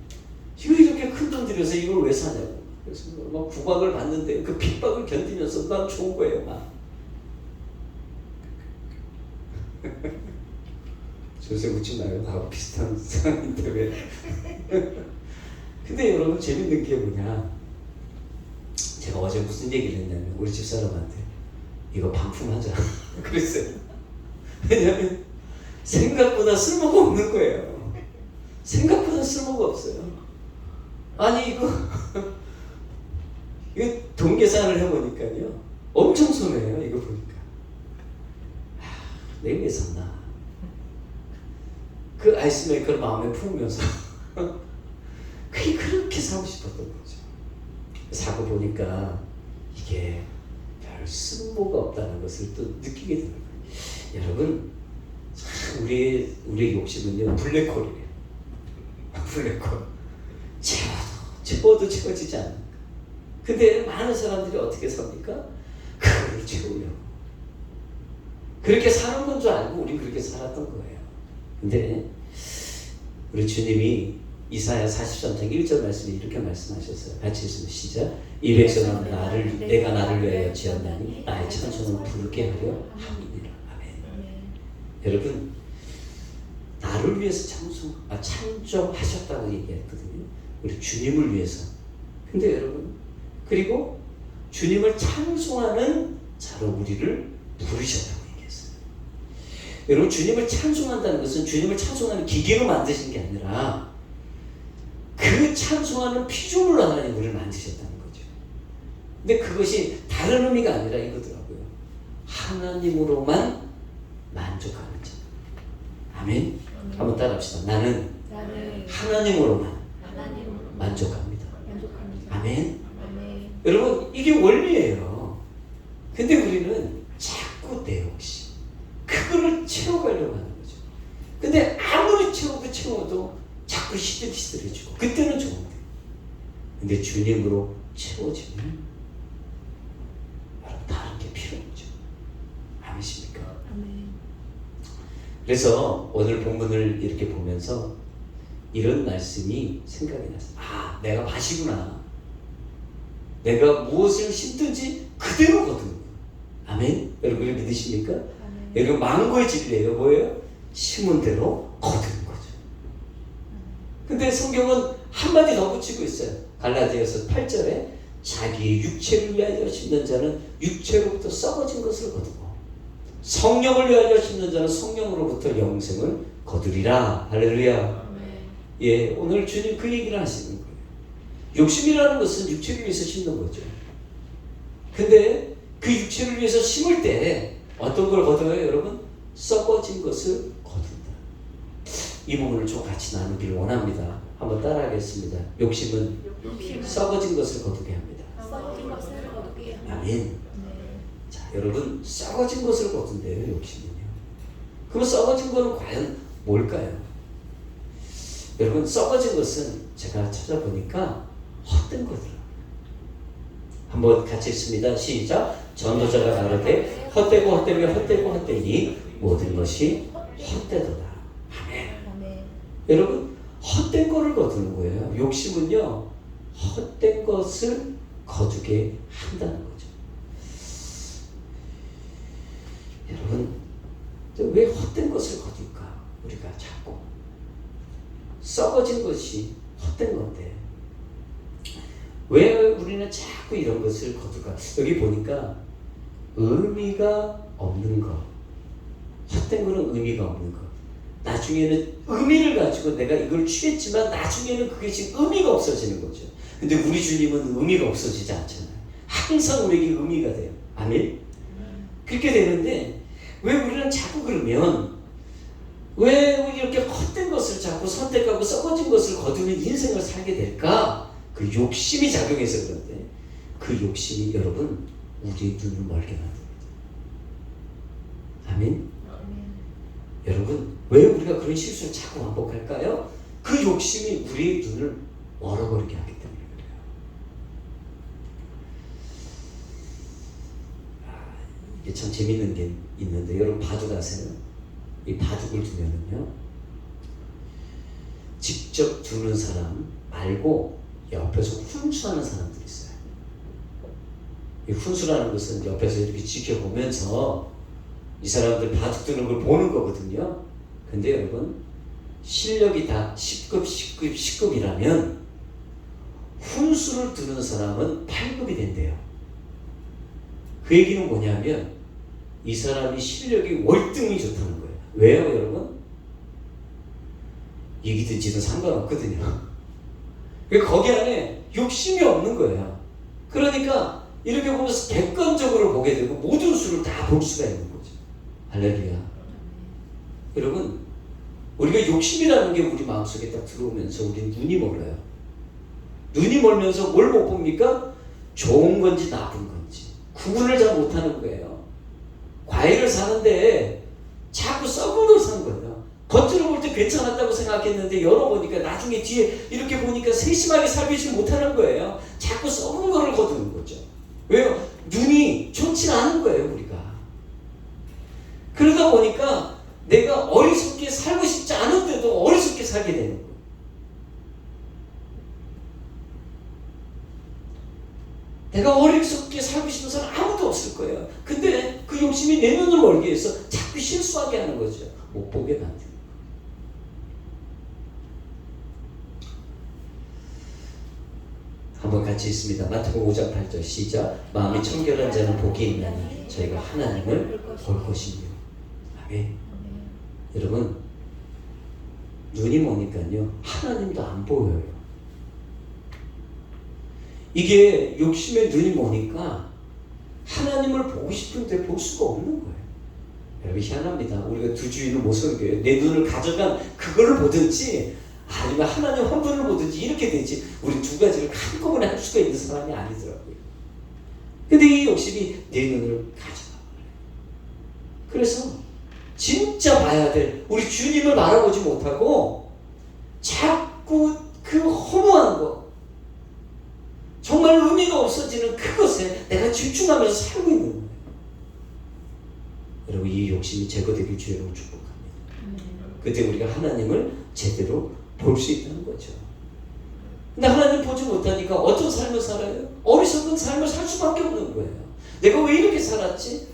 이거 이렇게 큰 돈 들여서 이걸 왜 사냐고. 그래서 막 구박을 받는데 그 핍박을 견디면서 난 좋은 거예요. 막 저새 웃지 마요. 다 비슷한 상황인데 왜. 근데 여러분 재밌는 게 뭐냐, 제가 어제 무슨 얘기를 했냐면 우리 집사람한테 이거 반품하자 그랬어요. 왜냐면 생각보다 쓸모가 없는 거예요. 생각보다 쓸모가 없어요. 아니 이거 돈 계산을 해보니까요 엄청 손해예요. 이거 보니까 내가 왜 샀나. 그 아이스메이커를 마음에 품으면서 그게 그렇게 사고 싶었던 거죠. 사고 보니까 이게 별 쓸모가 없다는 것을 또 느끼게 되는 거예요. 여러분 참 우리의 욕심은요 블랙홀이에요. 블랙홀 채워도 채워지지 않는 거. 근데 많은 사람들이 어떻게 삽니까? 그걸 채우려고 그렇게 사는 건 줄 알고 우리 그렇게 살았던 거예요. 근데 우리 주님이 이사야 43장 1절 말씀에 이렇게 말씀하셨어요. 같이 읽습니다. 시작. 이 백성은 내가 나를 위하여 지었나니 나의 천성은 부르게 하려 함이니라. 아멘. 여러분 나를 위해서 창조하셨다고 얘기했거든요. 우리 주님을 위해서. 근데 여러분 그리고 주님을 찬송하는 자로 우리를 부르셨다고 얘기했어요. 여러분 주님을 찬송한다는 것은 주님을 찬송하는 기계로 만드신 게 아니라 그 찬송하는 피조물로 하나님 우리를 만드셨다는 거죠. 근데 그것이 다른 의미가 아니라 이거더라고요. 하나님으로만 만족하는 자. 아멘. 한번 따라합시다. 나는 하나님으로만 만족합니다. 아멘. 여러분 이게 원리예요. 근데 우리는 자꾸 내 욕심 그거를 채워가려고 하는 거죠. 근데 아무리 채워도 자꾸 시들시들해지고 그때는 좋은데 근데 주님으로 채워지면 여러분 다른 게 필요 없죠. 아멘입니까? 아멘. 그래서 오늘 본문을 이렇게 보면서 이런 말씀이 생각이 났어요. 아, 내가 밭이구나. 내가 무엇을 심든지 그대로 거두는 거예요. 아멘? 여러분 믿으십니까? 아멘. 여러분 망고의 진리예요. 뭐예요? 심은 대로 거두는 거죠. 근데 성경은 한마디 더 붙이고 있어요. 갈라디아서 8절에 자기의 육체를 위하여 심는 자는 육체로부터 썩어진 것을 거두고 성령을 위하여 심는 자는 성령으로부터 영생을 거두리라. 할렐루야. 예, 오늘 주님 그 얘기를 하시는 거예요. 욕심이라는 것은 육체를 위해서 심는 거죠. 근데 그 육체를 위해서 심을 때 어떤 걸 거둬요, 여러분? 썩어진 것을 거둔다. 이 부분을 좀 같이 나누기를 원합니다. 한번 따라하겠습니다. 욕심은 썩어진 것을 거두게 합니다. 아멘. 자, 여러분, 썩어진 것을 거둔대요, 욕심은요. 그럼 썩어진 거는 과연 뭘까요? 여러분, 썩어진 것은 제가 찾아보니까 헛된 거더라고요. 한번 같이 읽습니다. 시작. 전도자가 가로되 헛되고 헛되며 헛되고 헛되니 모든 것이 헛되도다. 아멘. 여러분, 헛된 거를 거두는 거예요. 욕심은요, 헛된 것을 거두게 한다는 거죠. 여러분, 왜 헛된 것을 거둘까? 우리가 자꾸 썩어진 것이 헛된 건데 왜 우리는 자꾸 이런 것을 거둘까? 여기 보니까 의미가 없는 것, 헛된 거는 의미가 없는 것. 나중에는 의미를 가지고 내가 이걸 취했지만 나중에는 그게 지금 의미가 없어지는 거죠. 근데 우리 주님은 의미가 없어지지 않잖아요. 항상 우리에게 의미가 돼요. 아멘? 그렇게 되는데 왜 우리는 자꾸 그러면 왜 이렇게 헛된 것을 자꾸 선택하고 썩어진 것을 거두는 인생을 살게 될까? 그 욕심이 작용해서 그런데 그 욕심이 여러분 우리의 눈을 멀게 만듭니다. 아멘? 여러분, 왜 우리가 그런 실수를 자꾸 반복할까요? 그 욕심이 우리의 눈을 멀어버리게 하기 때문에 그래요. 이게 참 재밌는 게 있는데 여러분 바둑 아세요? 이 바둑을 두면은요 직접 두는 사람 말고 옆에서 훈수하는 사람들이 있어요. 이 훈수라는 것은 옆에서 이렇게 지켜보면서 이 사람들 바둑 두는 걸 보는 거거든요. 근데 여러분 실력이 다 10급, 10급, 10급이라면 훈수를 두는 사람은 8급이 된대요. 그 얘기는 뭐냐면 이 사람이 실력이 월등히 좋다는 거예요. 왜요, 여러분? 이기든 지든 상관없거든요. 거기 안에 욕심이 없는 거예요. 그러니까 이렇게 보면서 객관적으로 보게 되고 모든 수를 다 볼 수가 있는 거죠. 할렐루야. 여러분, 우리가 욕심이라는 게 우리 마음속에 딱 들어오면서 우리 눈이 멀어요. 눈이 멀면서 뭘 못 봅니까? 좋은 건지 나쁜 건지 구분을 잘 못하는 거예요. 과일을 사는데 자꾸 썩은 걸 사는 거예요. 겉으로 볼 때 괜찮았다고 생각했는데 열어보니까 나중에 뒤에 이렇게 보니까 세심하게 살피지 못하는 거예요. 자꾸 썩은 거를 거두는 거죠. 왜요? 눈이 좋지 않은 거예요, 우리가. 그러다 보니까 내가 어리석게 살고 싶지 않은데도 어리석게 살게 되는 거예요. 내가 어리석게 살고 싶은 사람 아무도 없을 거예요. 근데 그 욕심이 내 눈을 멀게 해서 자꾸 실수하게 하는 거죠. 못 보게 만드는 거예요. 한번 같이 있습니다. 마태복음 5장 8절 시작. 마음이 청결한 자는 복이 있나니 저희가 하나님을 볼 것이며. 아멘. 여러분, 눈이 머니까요 하나님도 안 보여요. 이게 욕심의 눈이 머니까 하나님을 보고 싶은데 볼 수가 없는 거예요. 여러분, 희한합니다. 우리가 두 주인을 못 섬겨요. 내 눈을 가져간 그거를 보든지 아니면 하나님 한 분을 보든지 이렇게 되지 우리 두 가지를 한꺼번에 할 수가 있는 사람이 아니더라고요. 근데 이 욕심이 내 눈을 가져가 버려요. 그래서 진짜 봐야 될 우리 주님을 바라보지 못하고 자꾸 그 허무한 것, 정말 의미가 없어지는 그것에 내가 집중하면서 살고 있는 거예요. 여러분, 이 욕심이 제거되길 주여로 축복합니다. 그때 우리가 하나님을 제대로 볼 수 있다는 거죠. 근데 하나님 보지 못하니까 어떤 삶을 살아요? 어리석은 삶을 살 수밖에 없는 거예요. 내가 왜 이렇게 살았지?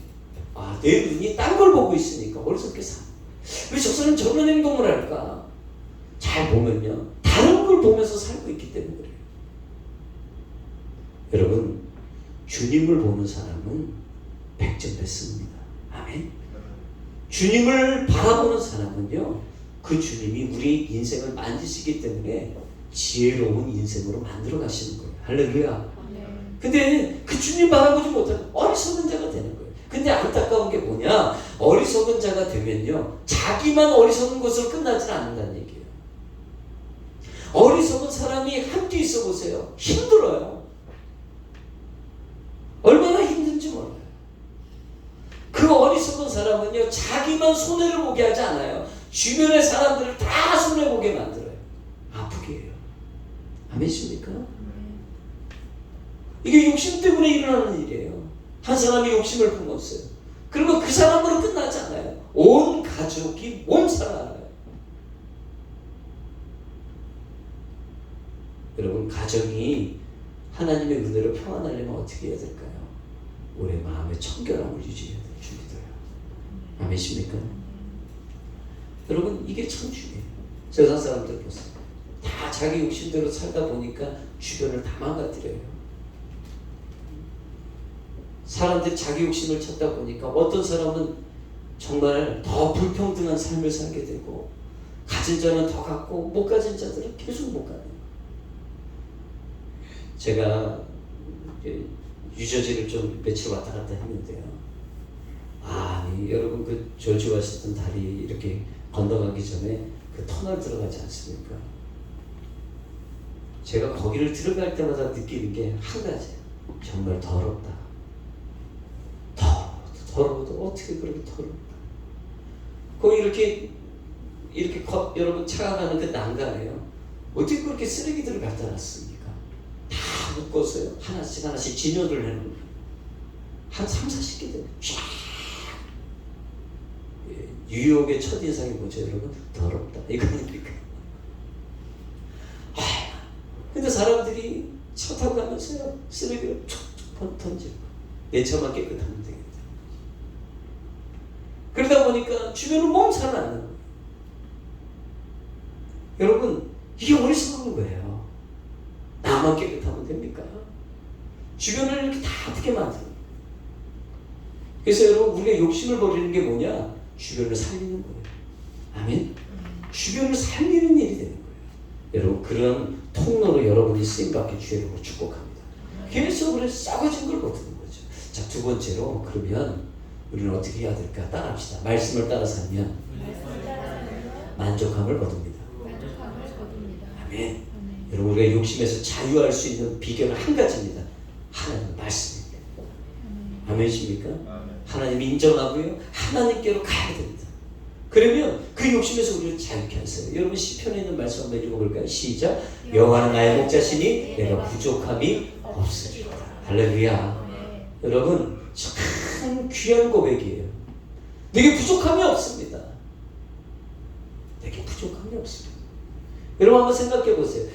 내 눈이 딴 걸 보고 있으니까 어리석게 살아. 왜 저 사람은 저런 행동을 할까? 잘 보면요, 다른 걸 보면서 살고 있기 때문에 그래요. 여러분, 주님을 보는 사람은 100점 뱉습니다. 아멘. 주님을 바라보는 사람은요, 그 주님이 우리 인생을 만드시기 때문에 지혜로운 인생으로 만들어 가시는 거예요. 할렐루야. 근데 그 주님 바라보지 못하는 어리석은 자가 근데 안타까운 게 뭐냐? 어리석은 자가 되면요, 자기만 어리석은 것으로 끝나지는 않는다는 얘기예요. 어리석은 사람이 함께 있어 보세요. 힘들어요. 얼마나 힘든지 몰라요. 그 어리석은 사람은요, 자기만 손해를 보게 하지 않아요. 주변의 사람들을 다 손해보게 만들어요. 아프게 해요. 아멘이십니까? 이게 욕심 때문에 일어나는 일이에요. 한 사람이 욕심을 품었어요. 그러면 그 사람으로 끝나지 않아요. 온 가족이 몸살아요. 여러분, 가정이 하나님의 은혜로 평안하려면 어떻게 해야 될까요? 우리 마음의 청결함을 유지해야 돼요. 주기도요. 아멘이십니까? 여러분, 이게 참 중요해요. 세상 사람들 보세요. 다 자기 욕심대로 살다 보니까 주변을 다 망가뜨려요. 사람들이 자기 욕심을 찾다 보니까 어떤 사람은 정말 더 불평등한 삶을 살게 되고, 가진 자는 더 갖고 못 가진 자들은 계속 못 가는 거예요. 제가 유저지를 좀 며칠 왔다 갔다 했는데요. 여러분, 그 조지 워싱턴 다리 이렇게 건너가기 전에 그 터널 들어가지 않습니까? 제가 거기를 들어갈 때마다 느끼는 게 한 가지예요. 정말 더럽다. 더러워도 어떻게 그렇게 더럽다. 거기 이렇게 여러분 차가 가는 그 난간에요. 어떻게 그렇게 쓰레기들을 갖다 놨습니까? 다 묶어서요. 하나씩 진열을 해놓은 거예요. 한 3, 40개 되면 쫙. 뉴욕의 첫인상이 뭐죠, 여러분? 더럽다. 이거 아닙니까? 근데 사람들이 차 타고 가면서요, 쓰레기를 촉촉 던지고, 내 차만 깨끗하면 되겠다. 그러다 보니까 주변은 몸살 나는 거예요. 여러분, 이게 어리석은 거예요. 나만 깨끗하면 됩니까? 주변을 이렇게 다 어떻게 만들어요? 그래서 여러분, 우리가 욕심을 버리는 게 뭐냐? 주변을 살리는 거예요. 아멘? 주변을 살리는 일이 되는 거예요. 여러분, 그런 통로로 여러분이 쓰임받게 주의를 축복합니다. 계속 썩어진 걸 거두는 거죠. 자, 두 번째로, 그러면 우리는 어떻게 해야 될까? 따라합시다. 말씀을 따라 살면 만족함을 거둡니다. 아멘. 여러분, 우리가 욕심에서 자유할 수 있는 비결은 한 가지입니다. 하나님의 말씀입니다. 아멘이십니까? 하나님 인정하고요, 하나님께로 가야 됩니다. 그러면 그 욕심에서 우리를 자유케 하세요. 여러분, 시편에 있는 말씀 한번 읽어볼까요? 시작. 여호와는 나의 목자시니 내가 부족함이 없으리로다. 할렐루야. 여러분, 참 귀한 고백이에요. 내게 부족함이 없습니다. 내게 부족함이 없습니다. 여러분, 한번 생각해 보세요.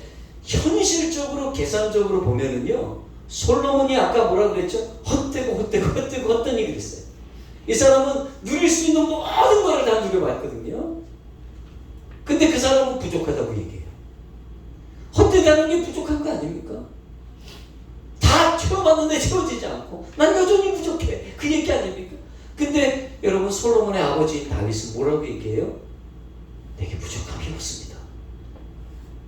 현실적으로 계산적으로 보면은요, 솔로몬이 아까 뭐라 그랬죠? 헛되고 그랬어요. 이 사람은 누릴 수 있는 모든 것을 다 누려봤거든요. 근데 그 사람은 부족하다고 얘기해요. 헛되다는 게 부족한 거 아닙니까? 다 채워봤는데 채워지지 않고 난 여전히 부족해. 그 얘기 아닙니까? 근데 여러분, 솔로몬의 아버지인 다윗은 뭐라고 얘기해요? 내게 부족함이 없습니다.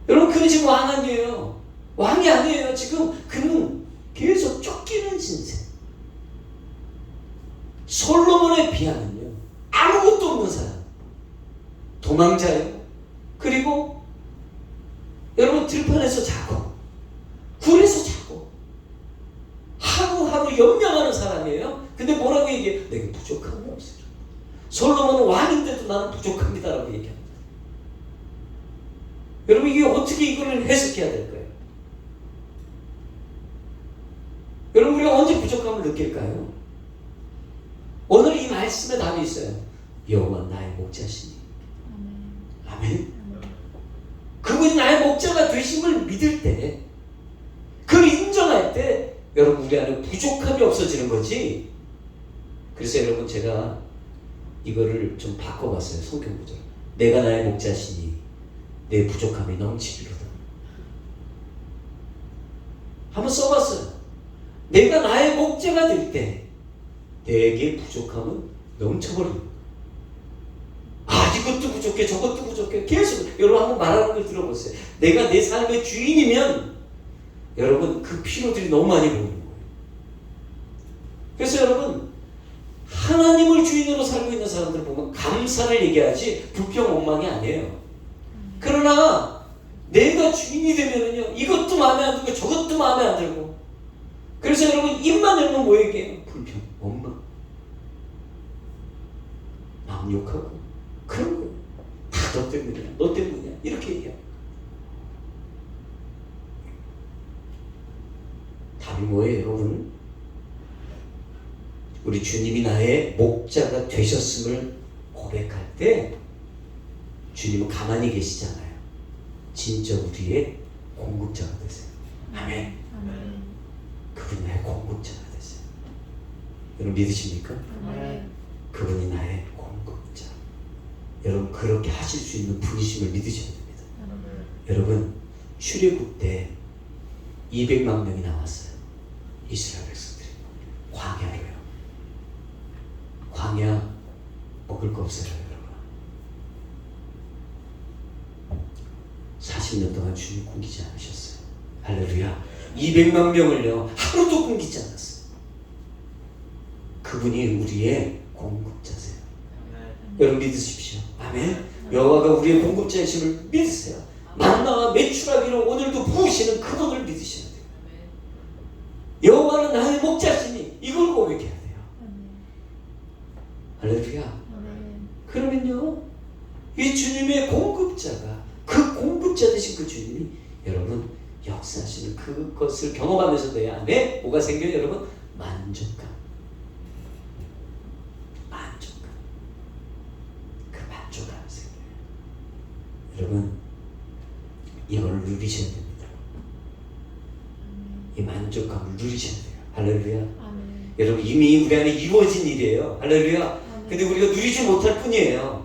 여러분, 그는 지금 왕 아니에요. 왕이 아니에요. 지금 그는 계속 쫓기는 신세. 솔로몬에 비하면요, 아무것도 없는 사람, 도망자예요. 그리고 여러분, 들판에서 자고 굴에서 자고 하루하루 연명하는 사람이에요. 근데 뭐라고 얘기해요? 내게 부족함이 없어요. 솔로몬은 왕인데도 나는 부족합니다라고 얘기합니다. 여러분, 이게 어떻게 이걸 해석해야 될까요? 여러분, 우리가 언제 부족함을 느낄까요? 오늘 이 말씀에 답이 있어요. 여호와 나의 목자시니. 아멘. 그분이 나의 목자가 되심을 믿을 때, 그걸 인정할 때, 여러분, 우리 안에 부족함이 없어지는 거지. 그래서 여러분, 제가 이거를 좀 바꿔봤어요. 성경 구절. 내가 나의 목자시니 내 부족함이 넘치리로다. 한번 써봤어요. 내가 나의 목자가 될 때 내게 부족함은 넘쳐버립니다. 이것도 부족해, 저것도 부족해. 계속 여러분, 한번 말하는 걸 들어보세요. 내가 내 삶의 주인이면 여러분, 그 피로들이 너무 많이 보이는 거예요. 그래서 여러분, 감사를 얘기하지 불평 원망이 아니에요. 그러나 내가 주인이 되면은요, 이것도 마음에 안 들고 저것도 마음에 안 들고, 그래서 여러분 입만 열면 뭐 얘기해요? 불평, 원망, 남 욕하고 그런 거예요. 다 너 때문이야, 너 때문이야, 이렇게 얘기해요. 답이 뭐예요, 여러분? 우리 주님이 나의 목자가 되셨음을 고백할 때 주님은 가만히 계시잖아요. 진짜 우리의 공급자가 되세요. 아멘. 그분이 나의 공급자가 되세요. 여러분 믿으십니까? 그분이 나의 공급자. 여러분 그렇게 하실 수 있는 분이심을 믿으셔야 됩니다. 여러분 출애굽 때 200만 명이 나왔어요. 이스라엘 백성들이 광야로요. 광야 먹을 거 없어요, 여러분. 40년 동안 주님 굶기지 않으셨어요. 할렐루야. 200만 명을요 하루도 굶기지 않았어요. 그분이 우리의 공급자세요. 여러분 믿으십시오. 아멘. 여호와가 우리의 공급자이심을 믿으세요. 만나와 메추라기로 오늘도 부으시는 그분을 믿으셔야 돼요. 여호와는 나의 목자시니 이걸 고백해야 돼요. 할렐루야. 그러면요 이 주님의 공급자가, 그 공급자 되신 그 주님이 여러분 역사하시는 그것을 경험하면서 내 안에 뭐가 생겨요, 여러분? 만족감. 만족감. 그 만족감이 생겨요. 여러분 이걸 누리셔야 됩니다. 이 만족감을 누리셔야 돼요. 할렐루야. 아멘. 여러분 이미 우리 안에 이루어진 일이에요. 할렐루야. 근데 우리가 누리지 못할 뿐이에요.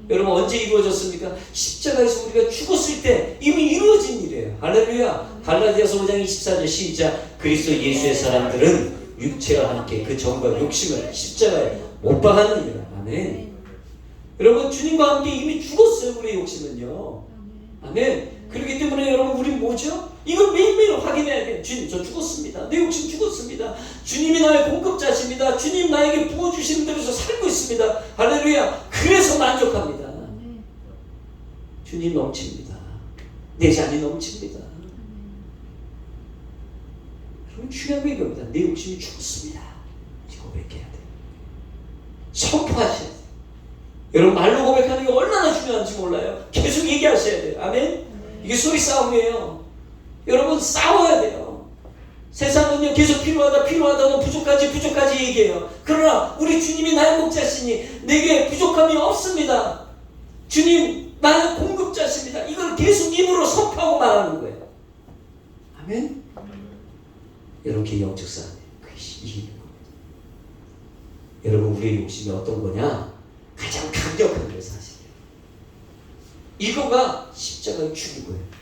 여러분 언제 이루어졌습니까? 십자가에서 우리가 죽었을 때 이미 이루어진 일이에요. 할렐루야. 갈라디아서 5장 24절 시작. 그리스도 예수의 사람들은 육체와 함께 그 정과 욕심을 십자가에 못 박았느니라. 아멘. 여러분 주님과 함께 이미 죽었어요. 우리의 욕심은요. 아멘. 그렇기 때문에 여러분 우린 뭐죠? 이걸 매일매일 확인해야 돼요. 주님 저 죽었습니다. 내 욕심 죽었습니다. 주님이 나의 공급자십니다. 주님 나에게 부어주시는 대로서 살고 있습니다. 할렐루야. 그래서 만족합니다. 주님 넘칩니다. 내 잔이 넘칩니다. 여러분 중요한 게 이겁니다. 내 욕심이 죽었습니다. 고백해야 돼요. 선포하셔야 돼요. 여러분 말로 고백하는 게 얼마나 중요한지 몰라요. 계속 얘기하셔야 돼요. 아멘. 이게 소리 싸움이에요. 여러분 싸워야 돼요. 세상은요 계속 필요하다 너 부족하지 얘기해요. 그러나 우리 주님이 나의 목자시니 내게 부족함이 없습니다. 주님 나의 공급자십니다. 이걸 계속 입으로 선포하고 말하는 거예요. 아멘. 이렇게 영적 싸움이 이기는 겁니다. 여러분 우리의 욕심이 어떤 거냐? 가장 강력한 걸 사실이에요. 이거가 십자가의 죽은 거예요.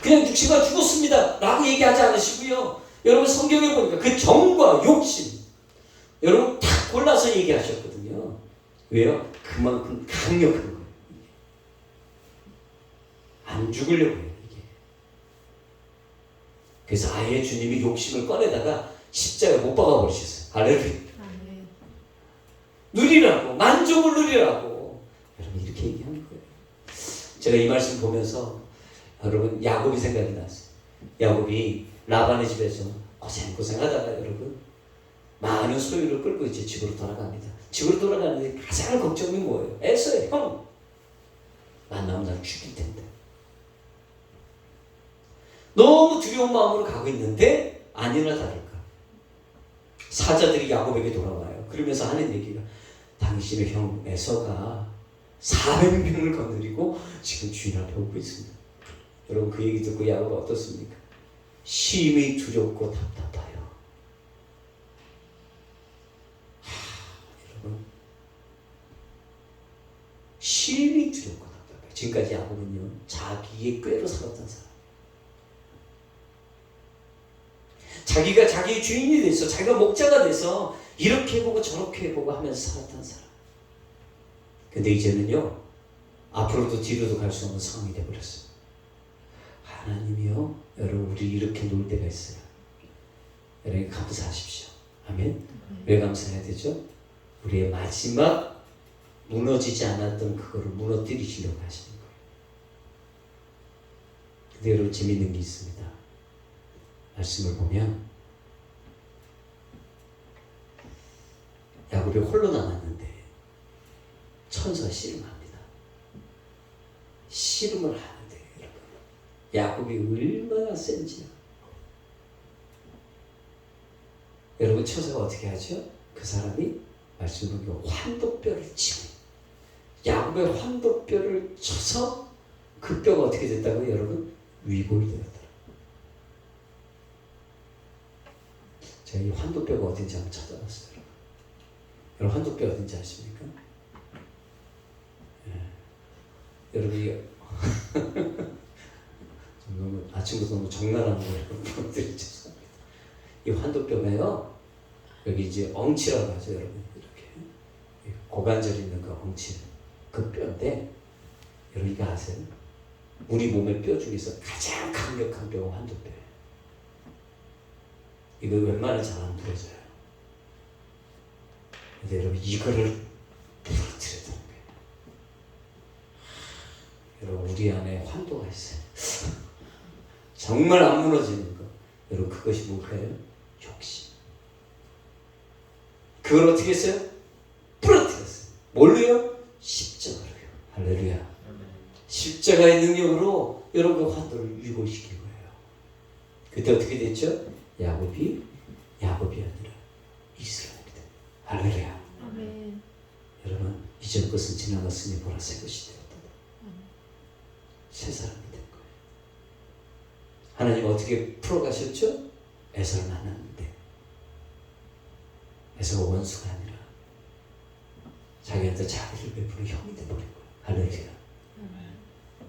그냥 육체가 죽었습니다 라고 얘기하지 않으시고요. 여러분 성경에 보니까 그 정과 욕심 여러분 딱 골라서 얘기하셨거든요. 왜요? 그만큼 강력한 거예요. 안 죽으려고 해요. 이게. 그래서 아예 주님이 욕심을 꺼내다가 십자가에 못 박아버리셨어요. 할렐루야. 누리라고, 만족을 누리라고. 여러분 이렇게 얘기하는 거예요. 제가 이 말씀 보면서 여러분 야곱이 생각이 났어요. 야곱이 라반의 집에서 고생하다가 여러분 많은 소유를 끌고 이제 집으로 돌아갑니다. 집으로 돌아가는데 가장 걱정이 뭐예요? 에서의 형 만나면 날 죽일 텐데. 너무 두려운 마음으로 가고 있는데 아니나 다를까 사자들이 야곱에게 돌아와요. 그러면서 하는 얘기가 당신의 형 에서가 400명을 거느리고 지금 주인 앞에 오고 있습니다. 여러분 그 얘기 듣고 야곱은 어떻습니까? 심히 두렵고 답답해요. 여러분 심히 두렵고 답답해요. 지금까지 야곱은요 자기의 꾀로 살았던 사람. 자기가 자기의 주인이 돼서 자기가 목자가 돼서 이렇게 해보고 저렇게 해보고 하면서 살았던 사람. 근데 이제는요 앞으로도 뒤로도 갈 수 없는 상황이 되어버렸어요. 하나님이요 여러분 우리 이렇게 놀 때가 있어요. 여러분 감사하십시오. 아멘. 왜 감사해야 되죠? 우리의 마지막 무너지지 않았던 그거를 무너뜨리시려고 하시는 거예요. 근데 여러분 재밌는 게 있습니다. 말씀을 보면 야곱이 홀로 남았는데 천사가 씨름합니다. 씨름을 하는데 여러분 야곱이 얼마나 센지요. 여러분 천사가 어떻게 하죠? 그 사람이 말씀을 보면 환도뼈를 치고 야곱의 환도뼈를 쳐서 그 뼈가 어떻게 됐다고요? 여러분 위골되었다. 제가 이 환도뼈가 어딘지 한번 찾아봤어요. 여러분 환도뼈 어딘지 아십니까? 예. 여러분이 너무 아침부터 너무 적나라한 걸 드리 죄송합니다. 이 환도뼈가요 여기 이제 엉치라고 하죠. 여러분 이렇게 고관절 있는 그 엉치 그 뼈인데 여러분 이거 아세요? 우리 몸의 뼈 중에서 가장 강력한 뼈가 환도뼈예요. 이거 웬만하면 잘 안 부러져요. 근데 여러분 이거를 부러뜨려야 되는 거예요. 여러분 우리 안에 환도가 있어요. 정말 안 무너지는 거. 여러분 그것이 뭘까요? 욕심. 그걸 어떻게 했어요? 부러뜨렸어요. 뭘로요? 십자가로요. 할렐루야. 십자가의 능력으로 여러분 그 환도를 유고시킨 거예요. 그때 어떻게 됐죠? 야곱이 아니라 이스라엘이 된 할렐루야. 아멘. 여러분 이전 것은 지나갔으니 보라 새 것이 되었다. 새 사람이 된 거예요. 하나님 어떻게 풀어가셨죠? 에서를 만났는데 에서가 원수가 아니라 자기한테 자비를 베푸는 형이 되어버린 거예요. 할렐루야.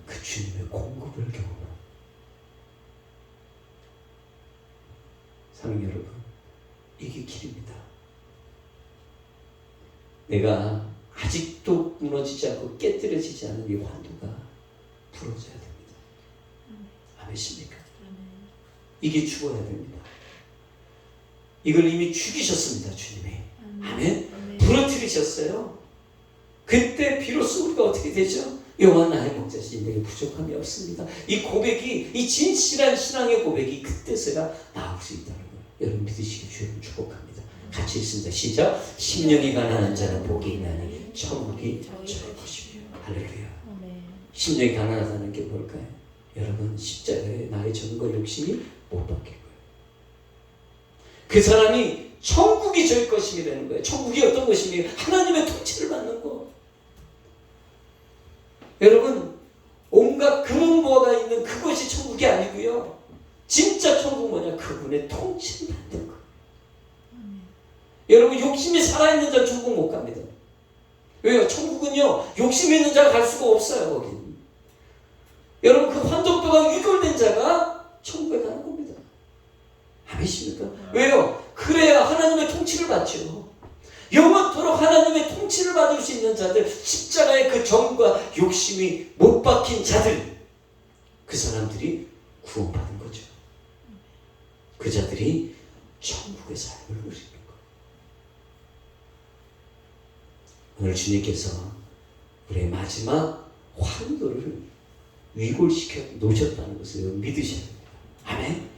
그 주님의 공급을 경험한 사랑하는 여러분, 이게 길입니다. 내가 아직도 무너지지 않고 깨뜨려지지 않은 이 환도가 풀어져야 됩니다. 아멘십니까? 이게 죽어야 됩니다. 이걸 이미 죽이셨습니다. 주님이. 아멘. 부러뜨리셨어요. 그때 비로소 우리가 어떻게 되죠? 여호와 나의 목자신 내게 부족함이 없습니다. 이 고백이, 이 진실한 신앙의 고백이 그때서야 나올 수 있다는 거예요. 여러분 믿으시기 주님 축복합니다. 같이 읽습니다. 시작. 심령이 가난한 자는 복이 있나니 천국이 저의 것이며. 할렐루야. 심령이 가난하다는 게 뭘까요? 여러분 십자가에 나의 전과 욕심이 못 박힐 거예요. 그 사람이 천국이 저의 것임이라는 거예요. 천국이 어떤 것이며 하나님의 통치를 받는 거. 여러분 온갖 금은보화가 있는 그것이 천국이 아니고요. 진짜 천국 뭐냐? 그분의 통치를 받는 거. 여러분 욕심이 살아있는 자는 천국 못 갑니다. 왜요? 천국은요 욕심 있는 자가 갈 수가 없어요. 거기는. 여러분 그 환도뼈가 위골된 자가 천국에 가는 겁니다. 아멘십니까? 왜요? 그래야 하나님의 통치를 받죠. 영원토록 하나님의 통치를 받을 수 있는 자들, 십자가의 그 정과 욕심이 못 박힌 자들, 그 사람들이 구원받은 거죠. 그 자들이 천국의 삶을 누리는 거예요. 오늘 주님께서 우리의 마지막 환도를 위골시켜 놓으셨다는 것을 믿으셔야 됩니다. 아멘.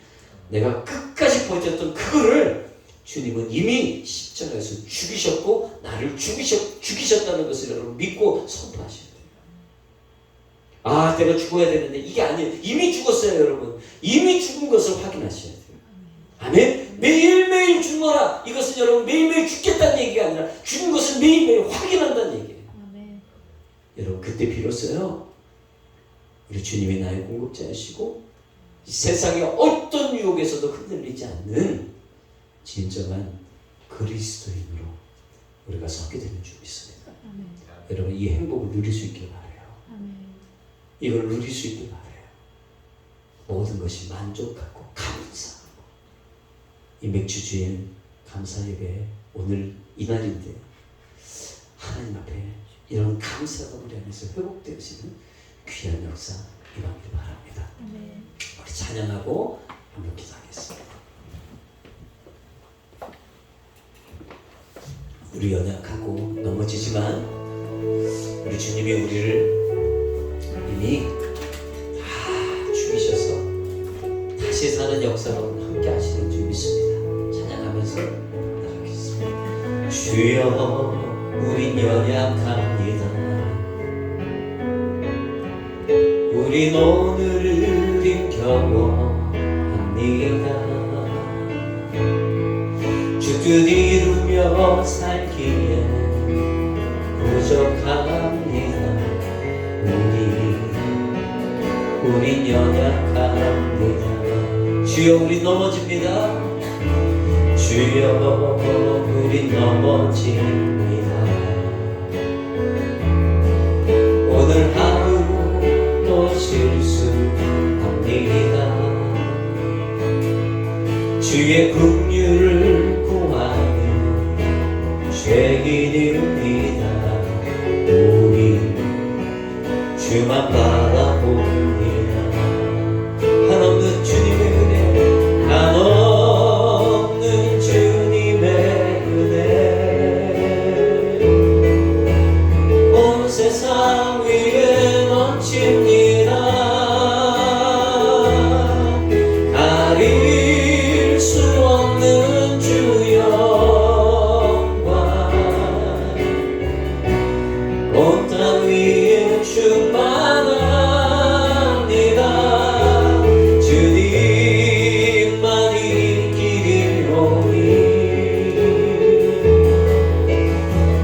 내가 끝까지 버텼던 그거를 주님은 이미 십자가에서 죽이셨고 나를 죽이셨다는 것을 여러분 믿고 선포하셔야 돼요. 아, 내가 죽어야 되는데 이게 아니에요. 이미 죽었어요, 여러분. 이미 죽은 것을 확인하셔야 돼요. 아멘. 매일매일 죽노라. 이것은 여러분 매일매일 죽겠다는 얘기가 아니라 죽은 것을 매일매일 확인한다는 얘기예요. 아멘. 여러분 그때 비로소요 우리 주님이 나의 공급자이시고 세상의 어떤 유혹에서도 흔들리지 않는 진정한 그리스도인으로 우리가 서게 되는 줄 믿습니다. 아멘. 여러분 이 행복을 누릴 수 있길 바라요. 아멘. 이걸 누릴 수 있길 바라요. 모든 것이 만족하고 감사하고 이 맥주주일 감사 예배 오늘 이날인데 하나님 앞에 이런 감사가 우리 안에서 회복되어지는 귀한 역사 임하길 바랍니다. 아멘. 우리 찬양하고 한번 기도하겠습니다. 우리 연약하고 넘어지지만 우리 주님이 우리를 이미 다 죽이셔서 다시 사는 역사로 함께 하시는 줄 믿습니다. 찬양하면서 나가겠습니다. 주여 우린 연약합니다. 우린 오늘을 힘겨워합니다. 주 뜻 이루며 살기에 부족합니다. 우린 연약합니다. 주여 우린 넘어집니다. 주여 우린 넘어집니다. 오늘 하루도 실수합니다. 주의 긍휼을 구하는 죄인입니다. 우리 주만 바라봅니다. 한없는 주님의 은혜, 한없는 주님의 은혜 온 세상 위에 넘칩니다. 가릴 수 없는 주 영광 온 땅 위에 충만합니다. 주님만이 길이오니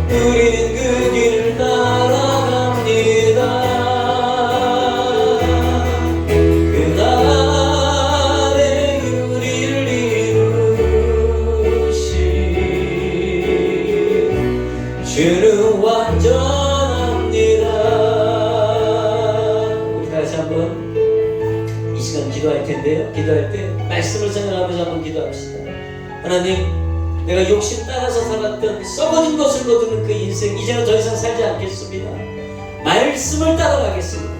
우리는 그 길을 따라갑니다. 그날에 우리를 이루신 주는 완전합니다. 우리 다시 한번 이 시간 기도할 텐데요. 기도할 때 말씀을 생각하면서 한번 기도합시다. 하나님, 내가 욕심 따라서 살았던 썩어진 것을 거두는 그 인생 이제는 더 이상 살지 않겠습니다. 말씀을 따라가겠습니다.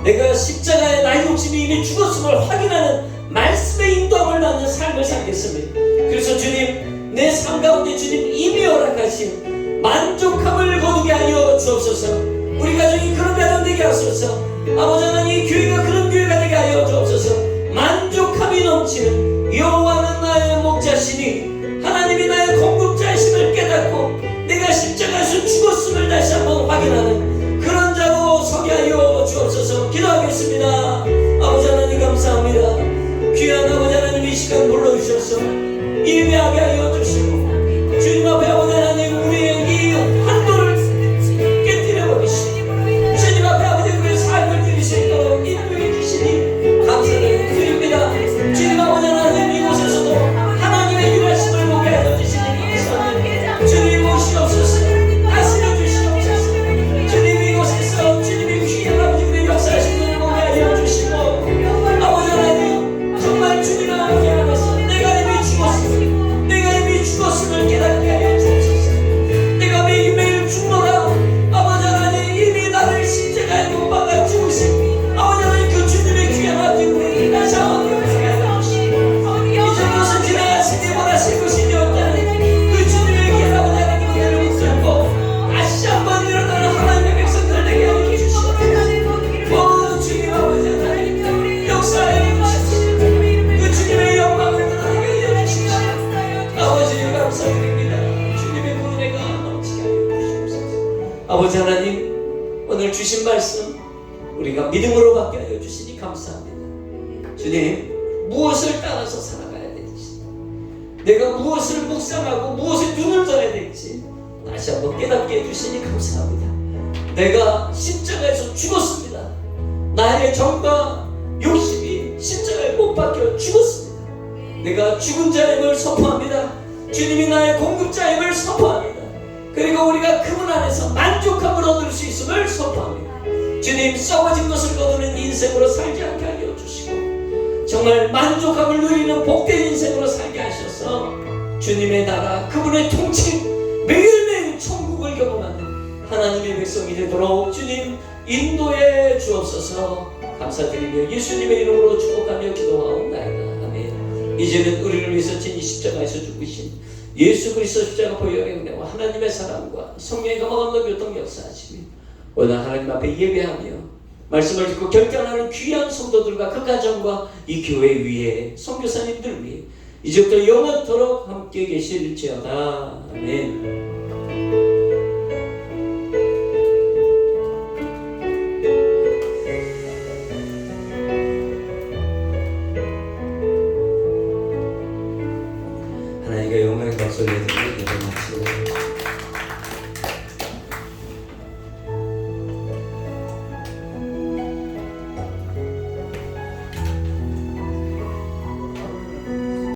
내가 십자가에 나의 욕심이 이미 죽었음을 확인하는 말씀의 인도함을 받는 삶을 살겠습니다. 그래서 주님, 내 삶 가운데 주님 이미 허락하신 만족함을 거두게 하여 주옵소서. 우리 가정이 그런 가정 되게 하소서. 아버지 하나님, 이 교회가 그런 교회가 되게 하여 주옵소서. 만족함이 넘치는 여호와는 나의 목자시니 하나님이 나의 공급자이심을 깨닫고 내가 십자가에서 죽었음을 다시 한번 확인하는 그런 자로 서게 하여 주옵소서. 기도하겠습니다. 아버지 하나님 감사합니다. 귀한 아버지 하나님 이 시간 불러주셔서 예배하게 하여 주시고 주님 앞에 아버지 하나님 우리의 이 한도를 깨뜨려 버리시고 주님 앞에 아버지 우리의 삶을 드릴 수 있도록 인도해 주시니 감사를 드립니다. 주님 아버지 하나님 이곳에서도 하나님의 일하심을 보게 하여 주시니 감사합니다. 주님 오시옵소서. 다스려 주시옵소서. 주님 이곳에서 주님의 귀한 아버지 우리의 역사하신 분을 보게 하여 주시고 아버지 하나님 정말 주님 앞에 안에서 내가 이미 죽었습니다. 내가 이미 죽었음을 깨닫게 하여 주옵소서. 내가 매일매일 죽노라. 아버지 하나님 이미 나를 십자가에 못 박아 죽으신 아버지 하나님 그 주님의 귀한 아버지 우리를 다시 한번 기억하게 하여 주시고 이제 무엇은 지나갔으니 원하실 것이 되었다는 그 주님의 귀한 아버지 하나님 은혜를 붙잡고 다시 한번 일어나는 하나님의 백성들 되게 하여 주시옵소서. 오 주님 아버지 하나님 역사해 주시옵소서. 그 주님의 영광을 드러나게 하여 주시옵소서. 아버지 감사드립니다. 주님의 은혜가 넘치게 하여 주시옵소서. 아버지 하나님 오늘 주신 말씀 우리가 믿음으로 받게 하여 주시니 감사합니다. 주님 무엇을 따라서 살아가야 될지 내가 무엇을 묵상하고 무엇에 눈을 둬야 될지 다시 한번 깨닫게 해주시니 감사합니다. 내가 십자가에서 죽었습니다. 나의 정과 욕심이 십자가에 못 박혀 죽었습니다. 내가 죽은 자임을 선포합니다. 주님이 나의 공급자임을 선포합니다. 그리고 우리가 그분 안에서 만족함을 얻을 수 있음을 선포합니다. 주님 썩어진 것을 거두는 인생으로 살지 않게 하여 주시고 정말 만족함을 누리는 복된 인생으로 살게 하셔서 주님의 나라 그분의 통치 매일매일 천국을 경험하는 하나님의 백성이 되도록 주님 인도해 주옵소서. 감사드리며 예수님의 이름으로 축복하며 기도하옵나이다. 아멘. 이제는 우리를 위해서 진히 십자가에서 죽으신 예수 그리스도 십자가 보혈의 은혜와 하나님의 사랑과 성령의 감화감동 교통 역사하시며 오늘 하나님 앞에 예배하며 말씀을 듣고 결단하는 귀한 성도들과 그 가정과 이 교회 위에 선교사님들 위에 이제부터 영원토록 함께 계실지어다. 아멘.